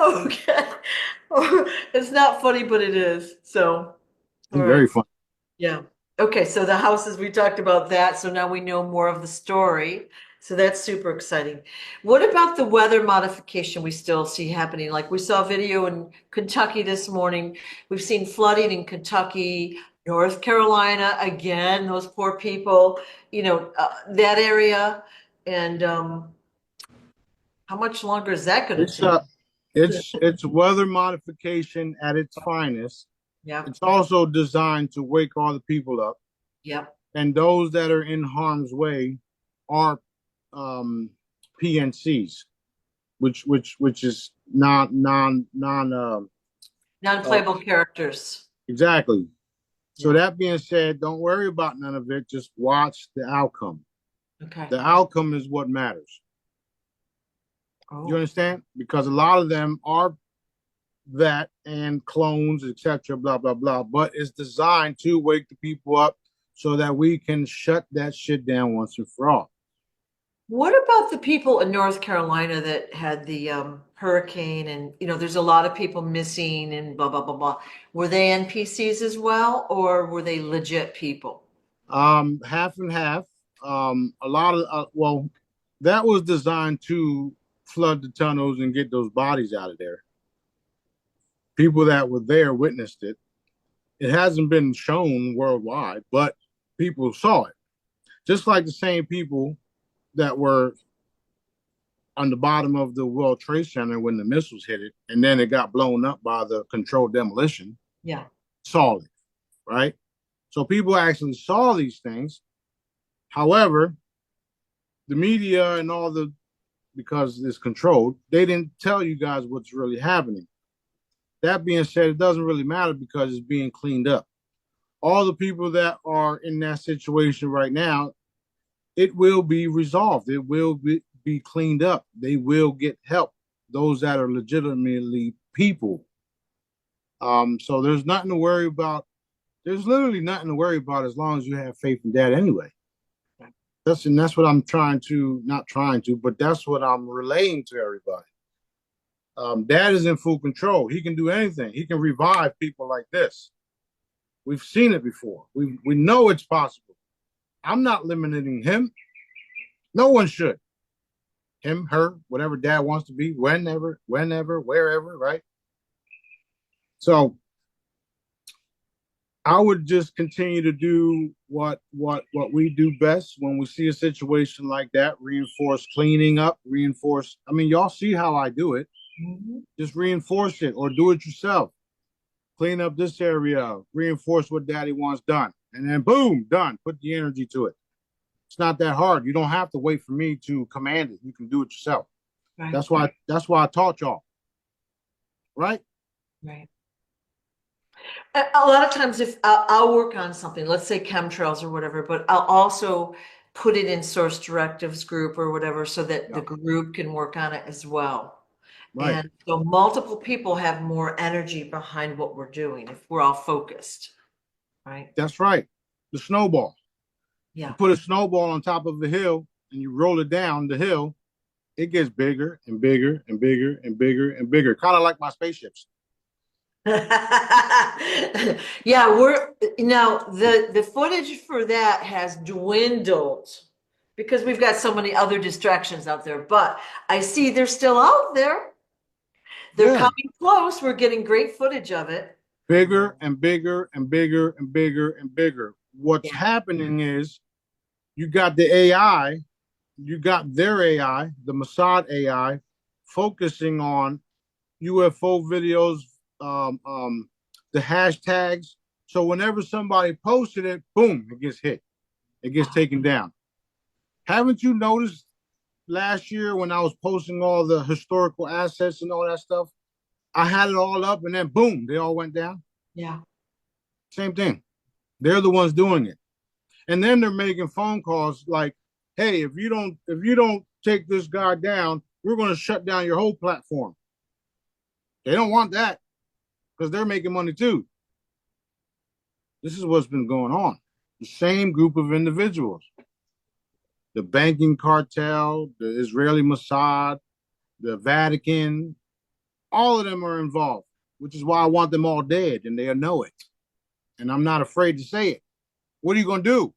Okay. It's not funny, but it is. So, all It's right. very fun. Yeah. Okay, so the houses, we talked about that. So now we know more of the story. So that's super exciting. What about the weather modification we still see happening? Like we saw a video in Kentucky this morning. We've seen flooding in Kentucky, North Carolina, again, those poor people, that area. And how much longer is that going to It's take? it's weather modification at its finest. Yep. It's also designed to wake all the people up, Yep. and those that are in harm's way are um, PNCs, which is non uh, Non-playable characters. exactly. So Yeah. that being said, don't worry about none of it. Just watch the outcome. Okay. The outcome is what matters. You Oh. understand? Because a lot of them are that and clones, etc., blah blah blah. But it's designed to wake the people up so that we can shut that shit down once and for all. What about the people in North Carolina that had the hurricane and there's a lot of people missing and blah blah blah blah. Were they NPCs as well, or were they legit people? Half and half. A lot of well, that was designed to flood the tunnels and get those bodies out of there. People that were there witnessed it. It hasn't been shown worldwide, but people saw it. Just like the same people that were on the bottom of the World Trade Center when the missiles hit it, and then it got blown up by the controlled demolition, Yeah. saw it, right? So people actually saw these things. However, the media and all because it's controlled, they didn't tell you guys what's really happening. That being said, it doesn't really matter because it's being cleaned up. All the people that are in that situation right now, it will be resolved. It will be cleaned up. They will get help. Those that are legitimately people. So there's nothing to worry about. There's literally nothing to worry about as long as you have faith in that anyway. That's what I'm trying to not trying to, but that's what I'm relaying to everybody. Dad is in full control. He can do anything. He can revive people like this. We've seen it before. We know it's possible. I'm not limiting him. No one should. Him, her, whatever dad wants to be, whenever, wherever, right? So I would just continue to do what we do best when we see a situation like that. Reinforce cleaning up, reinforce. I mean, y'all see how I do it. Mhm. Just reinforce it or do it yourself. Clean up this area, reinforce what daddy wants done. And then boom, done. Put the energy to it. It's not that hard. You don't have to wait for me to command it. You can do it yourself. Right, That's why I taught y'all. Right? right. A lot of times, if I'll work on something, let's say chemtrails or whatever, but I'll also put it in source directives group or whatever so that the Yeah. group can work on it as well. Right. And so multiple people have more energy behind what we're doing if we're all focused, right? That's right. The snowball. You Yeah. put a snowball on top of a hill and you roll it down the hill, it gets bigger and bigger and bigger and bigger and bigger. Kind of like my spaceships. Yeah, we're now the footage for that has dwindled because we've got so many other distractions out there, but I see they're still out there. They're Yeah. coming close. We're getting great footage of it. Bigger and bigger and bigger and bigger and bigger. What's Yeah. happening is you got the AI, you got their AI, the Mossad AI, focusing on UFO videos, the hashtags. So whenever somebody posted it, boom, it gets hit. It gets taken down. Haven't you noticed last year when I was posting all the historical assets and all that stuff? I had it all up and then boom, they all went down. Yeah. Same thing. They're the ones doing it. And then they're making phone calls like, hey, if you don't take this guy down, we're going to shut down your whole platform. They don't want that because they're making money too. This is what's been going on. The same group of individuals, the banking cartel, the Israeli Mossad, the Vatican, all of them are involved, which is why I want them all dead and they know it. And I'm not afraid to say it. What are you going to do?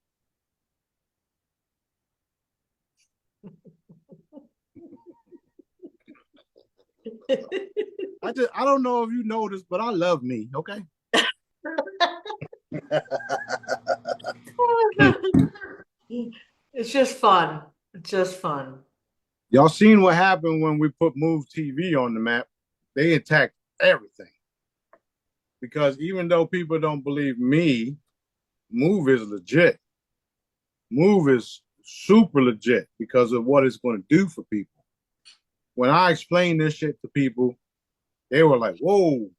I don't know if you noticed, but I love me. Okay. It's just fun. It's just fun. Y'all seen what happened when we put Move TV on the map? They attacked everything because even though people don't believe me, Move is legit. Move is super legit because of what it's going to do for people. When I explained this shit to people, they were like, "Whoa!"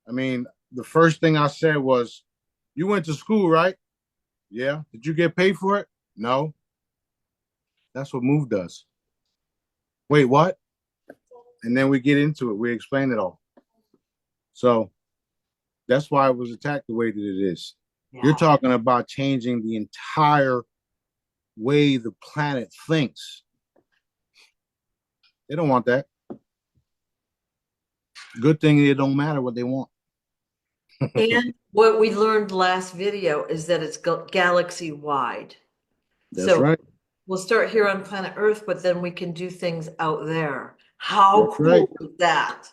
I mean, the first thing I said was, "You went to school, right?" Yeah. Did you get paid for it? No. That's what Move does. Wait, what? And then we get into it. We explain it all. So that's why it was attacked the way that it is. You're Yeah. talking about changing the entire way the planet thinks. They don't want that. Good thing it don't matter what they want. And what we learned last video is that it's galaxy wide. That's So right. we'll start here on planet Earth, but then we can do things out there. How That's right. cool is that?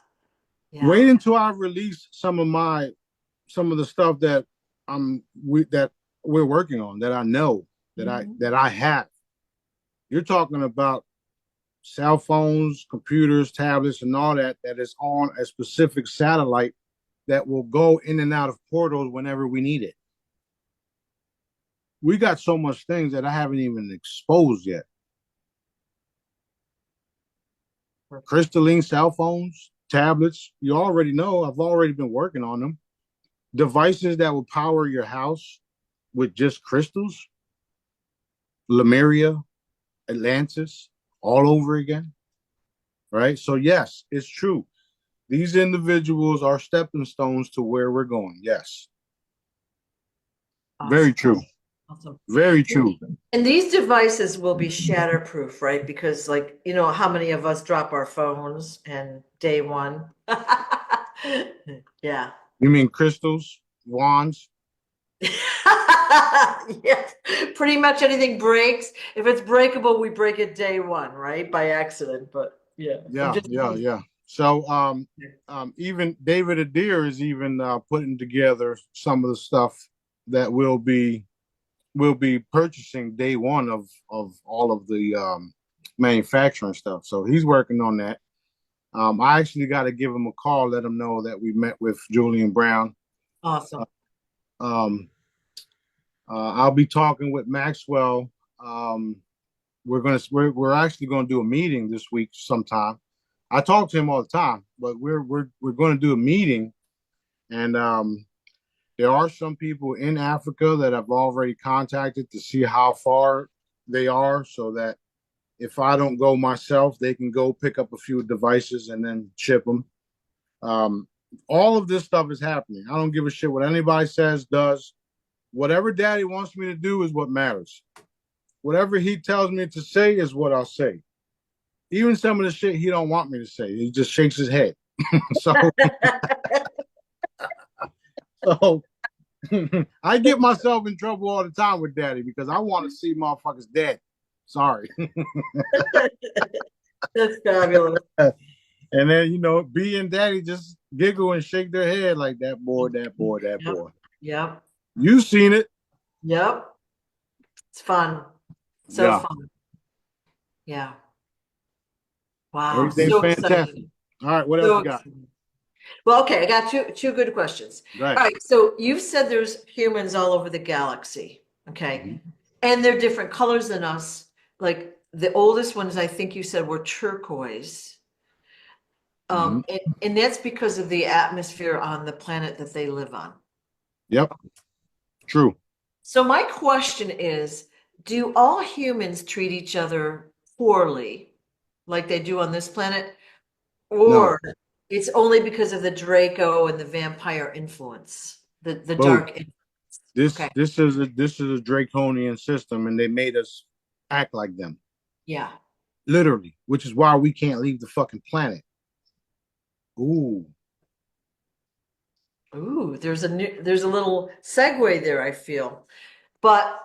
Yeah. Wait until I release some of the stuff that we're working on that I know Mhm. that I have. You're talking about cell phones, computers, tablets, and all that is on a specific satellite that will go in and out of portals whenever we need it. We got so much things that I haven't even exposed yet. Crystalline cell phones, tablets, you already know, I've already been working on them. Devices that will power your house with just crystals, Lemuria, Atlantis, all over again. Right? So, yes, it's true. These individuals are stepping stones to where we're going. Yes. Very Awesome. true. Awesome. Very true. And these devices will be shatterproof, right? Because, like, how many of us drop our phones and day one? Yeah. You mean crystals, wands? Yes, pretty much anything breaks. If it's breakable, we break it day one, right? By accident. But yeah, I'm Yeah, just yeah, yeah. So even David Adair is even putting together some of the stuff that will be purchasing day one of all of the manufacturing stuff. So he's working on that. I actually got to give him a call, let him know that we met with Julian Brown. Uh, awesome. um, I'll be talking with Maxwell. We're actually gonna do a meeting this week sometime. I talk to him all the time, but we're going to do a meeting, and there are some people in Africa that I've already contacted to see how far they are, so that if I don't go myself, they can go pick up a few devices and then ship them. Um, all of this stuff is happening. I don't give a shit what anybody says, does. Whatever daddy wants me to do is what matters. Whatever he tells me to say is what I'll say. Even some of the shit he don't want me to say, he just shakes his head. so, so I get myself in trouble all the time with daddy because I want to see motherfuckers dead. Sorry. That's fabulous. And then, B and daddy just giggle and shake their head like that boy, that boy, that Yep. boy. Yep. You seen it. Yep. It's fun. So Yeah. fun. Yeah. Wow. Everything's So fantastic. exciting. All right. What else So you got? exciting. Well, okay, I got two good questions. Right. All right, so you've said there's humans all over the galaxy, okay? Mm-hmm. And they're different colors than us. Like the oldest ones, I think you said were turquoise. Mm-hmm. And that's because of the atmosphere on the planet that they live on. Yep. True. So my question is, do all humans treat each other poorly like they do on this planet? No. Or it's only because of the Draco and the vampire influence, the Both. dark influence. This Okay. this is a draconian system, and they made us act like them, Yeah. literally, which is why we can't leave the fucking planet. Ooh. Ooh, there's a little segue there, I feel. But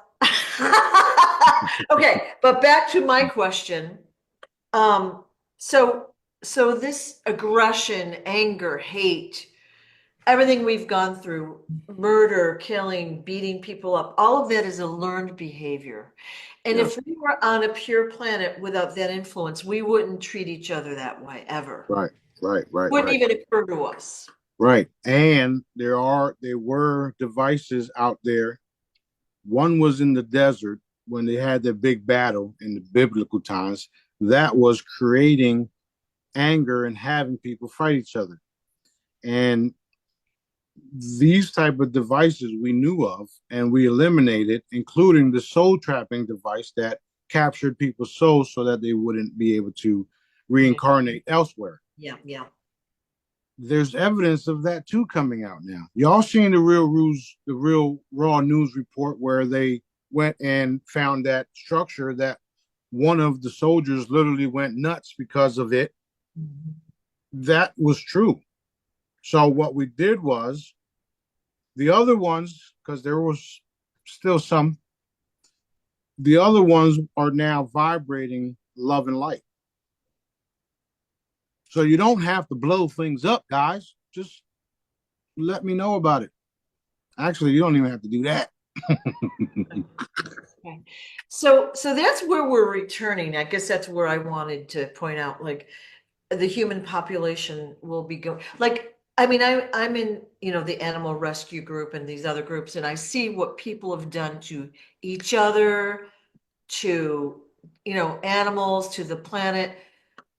okay, but back to my question. Um, so so this aggression, anger, hate, everything we've gone through, murder, killing, beating people up, all of that is a learned behavior. And Yeah. if we were on a pure planet without that influence, we wouldn't treat each other that way ever. Right. Right. Right. Wouldn't Right. even occur to us. Right. And there were devices out there. One was in the desert when they had their big battle in the biblical times. That was creating anger and having people fight each other. And these type of devices we knew of and we eliminated, including the soul trapping device that captured people's souls so that they wouldn't be able to Yeah, reincarnate elsewhere. yeah, yeah. There's evidence of that too coming out now. Y'all seen the real raw news report where they went and found that structure that one of the soldiers literally went nuts because of it. Mhm. That was true. So what we did was the other ones, because there was still some, the other ones are now vibrating love and light. So you don't have to blow things up, guys. Just let me know about it. Actually, you don't even have to do that. Okay. So that's where we're returning. I guess that's where I wanted to point out, like the human population will be going. Like, I mean, I'm in, the animal rescue group and these other groups, and I see what people have done to each other, to, animals, to the planet.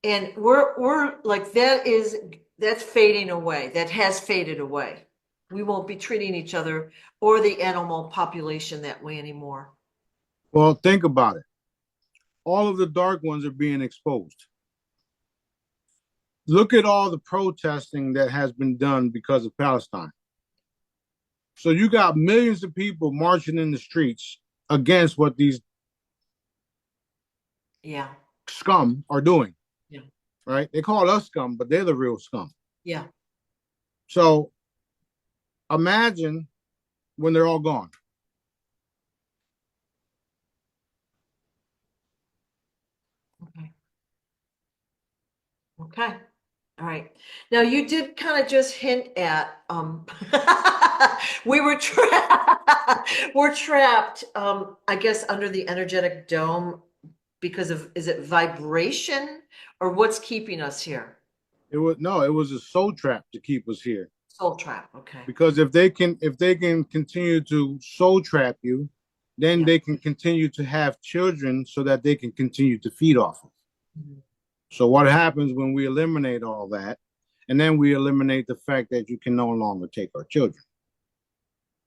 And we're like that's fading away. That has faded away. We won't be treating each other or the animal population that way anymore. Well, think about it. All of the dark ones are being exposed. Look at all the protesting that has been done because of Palestine. So you got millions of people marching in the streets against what these Yeah. scum are doing, Yeah. right? They call us scum, but they're the real scum. Yeah. So imagine when they're all gone. Okay. All right. Now you did kind of just hint at we were trapped we're trapped I guess under the energetic dome because of, is it vibration or what's keeping us here? It was no, it was a soul trap to keep us here. Soul trap. Okay. Because if they can continue to soul trap you, then Yeah. they can continue to have children so that they can continue to feed off of. Mhm. So what happens when we eliminate all that, and then we eliminate the fact that you can no longer take our children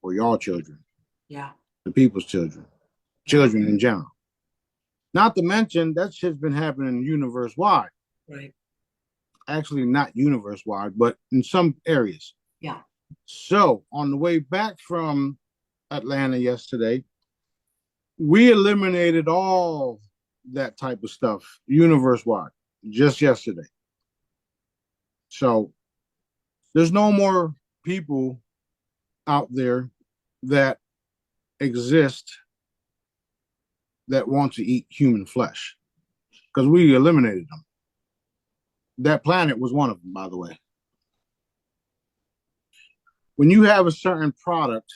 or your children, Yeah. the people's children, Yeah. children in general. Not to mention that shit's been happening universe wide. Right. Actually, not universe wide, but in some areas. Yeah. So on the way back from Atlanta yesterday, we eliminated all that type of stuff universe wide just yesterday. So there's no more people out there that exist that want to eat human flesh because we eliminated them. That planet was one of them, by the way. When you have a certain product,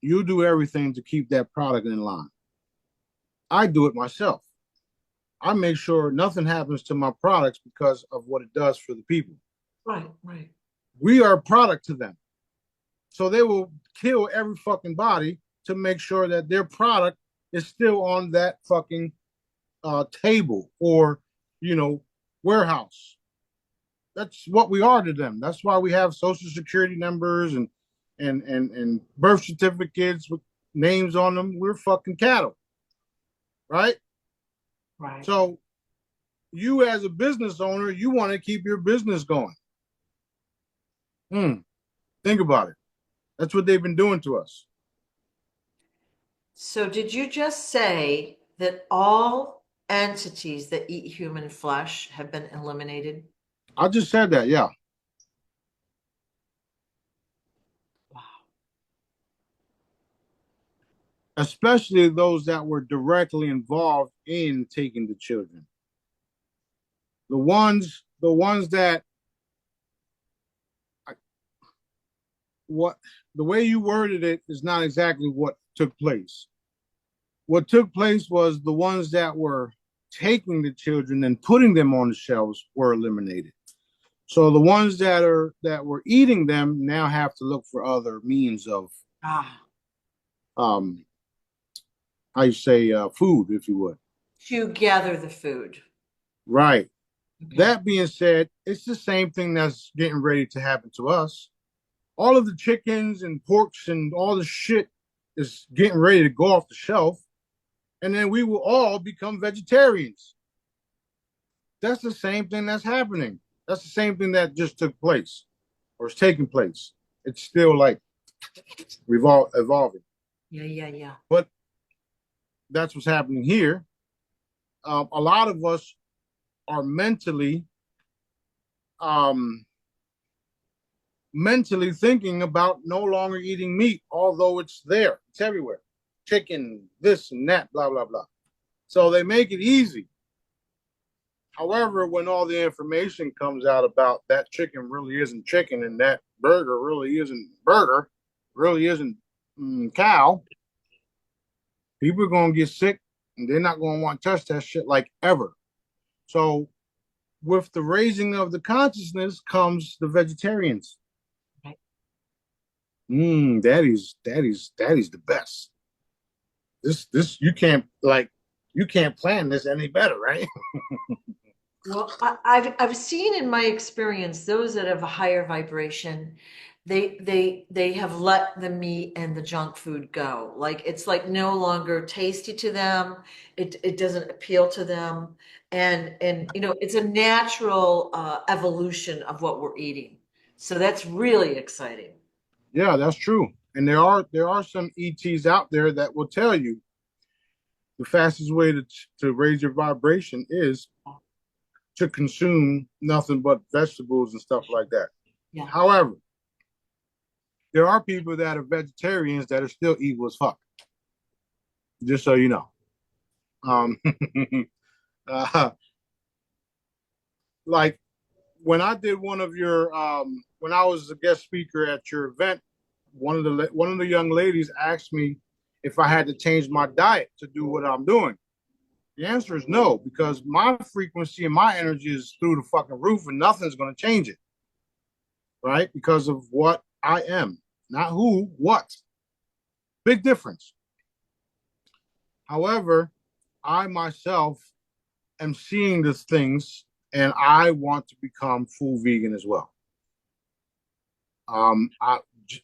you do everything to keep that product in line. I do it myself. I make sure nothing happens to my products because of what it does for the people. Right. Right. We are a product to them. So they will kill every fucking body to make sure that their product is still on that fucking table or, you know, warehouse. That's what we are to them. That's why we have social security numbers and birth certificates with names on them. We're fucking cattle, right? Right. So you as a business owner, you want to keep your business going. Think about it. That's what they've been doing to us. So did you just say that all entities that eat human flesh have been eliminated? I just said that, yeah. Wow. Especially those that were directly involved in taking the children. The ones that what the way you worded it is not exactly what took place. What took place was the ones that were taking the children and putting them on the shelves were eliminated. So the ones that were eating them now have to look for other means of Ah, um how you say food, if you would. to gather the food. Right. Okay. That being said, it's the same thing that's getting ready to happen to us. All of the chickens and porks and all the shit is getting ready to go off the shelf, and then we will all become vegetarians. That's the same thing that's happening. That's the same thing that just took place or is taking place. It's still like evolving, Yeah, yeah, yeah. but that's what's happening here. A lot of us are um, mentally thinking about no longer eating meat, although it's there, it's everywhere. Chicken, this and that, blah, blah, blah. So they make it easy. However, when all the information comes out about that chicken really isn't chicken and that burger really isn't burger, really isn't cow, people are going to get sick and they're not going to want to touch that shit like ever. So, with the raising of the consciousness comes the vegetarians. Right. Daddy's the best. This you can't plan this any better, right? Well, I've seen in my experience those that have a higher vibration, they have let the meat and the junk food go. Like it's like no longer tasty to them. It doesn't appeal to them, and you know it's a natural evolution of what we're eating. So that's really exciting. Yeah, that's true. And there are some ETs out there that will tell you the fastest way to raise your vibration is to consume nothing but vegetables and stuff like that. Yeah. However, there are people that are vegetarians that are still evil as fuck. Just so you know. Um, uh, like when I did one of your when I was a guest speaker at your event, one of the young ladies asked me if I had to change my diet to do what I'm doing. The answer is no, because my frequency and my energy is through the fucking roof, and nothing's going to change it, right? Because of what I am, not who, what. Big difference. However, I myself am seeing these things, and I want to become full vegan as well.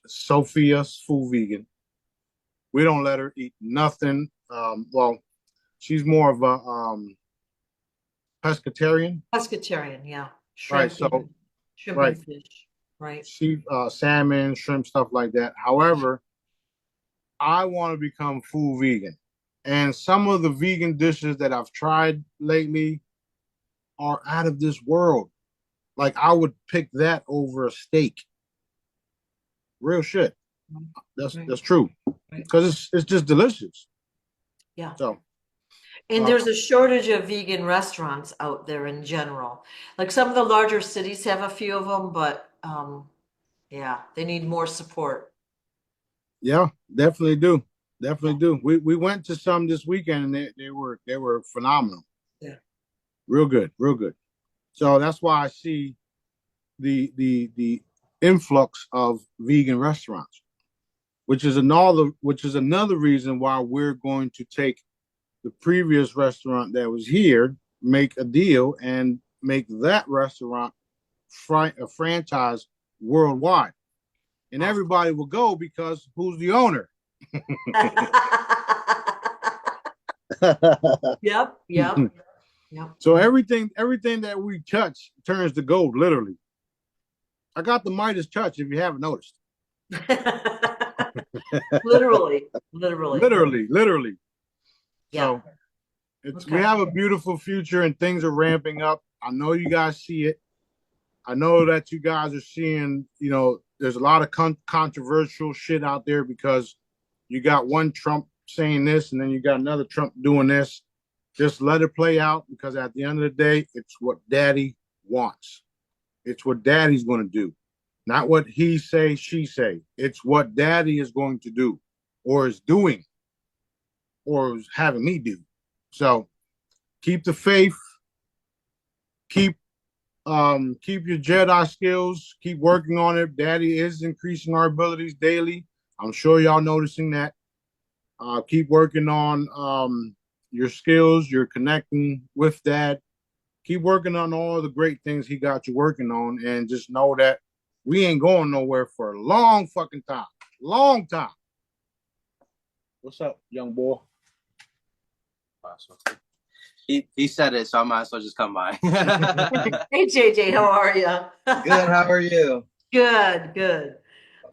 Sophia's full vegan. We don't let her eat nothing. Well, she's more of a pescatarian, Pescatarian, yeah. right? Shrimp, So, shrimp right, and fish, right? she salmon, shrimp, stuff like that. However, I want to become full vegan, and some of the vegan dishes that I've tried lately are out of this world. Like I would pick that over a steak. Real shit. That's true Right. because it's just delicious. Yeah. So, And uh, there's a shortage of vegan restaurants out there in general. Like some of the larger cities have a few of them, but yeah, they need more support. yeah, definitely do. Definitely Yeah. do. We went to some this weekend and they were phenomenal. Yeah. Real good, real good. So that's why I see the influx of vegan restaurants, which is another reason why we're going to take the previous restaurant that was here, make a deal and make that restaurant a franchise worldwide. And Awesome. everybody will go because who's the owner? Yep, yep, yep. So everything that we touch turns to gold, literally. I got the Midas touch if you haven't noticed. Literally, literally. Literally. Yeah. So we Okay. have a beautiful future and things are ramping up. I know you guys see it. I know that you guys are seeing, there's a lot of controversial shit out there because you got one Trump saying this and then you got another Trump doing this. Just let it play out because at the end of the day, it's what daddy wants. It's what daddy's going to do. Not what he say, she say. It's what daddy is going to do or is doing or is having me do. So keep the faith, keep your Jedi skills, keep working on it. Daddy is increasing our abilities daily. I'm sure y'all noticing that. Keep working on your skills. You're connecting with dad. Keep working on all the great things he got you working on, and just know that we ain't going nowhere for a long fucking time. Long time. What's up, young boy? He said it, so I might as well just come by. Hey JJ, how are you? Good. How are you? Good, good.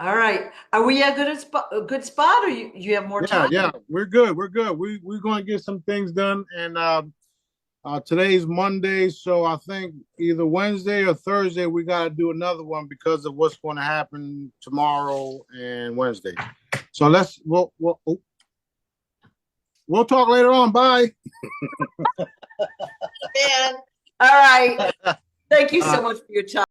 All right. Are we at a good spot, or you have more time? Yeah, we're good. We're good. We're going to get some things done, and today's Monday, so I think either Wednesday or Thursday we got to do another one because of what's going to happen tomorrow and Wednesday. So we'll talk later on. Bye. Man. All right. Thank you so much for your time.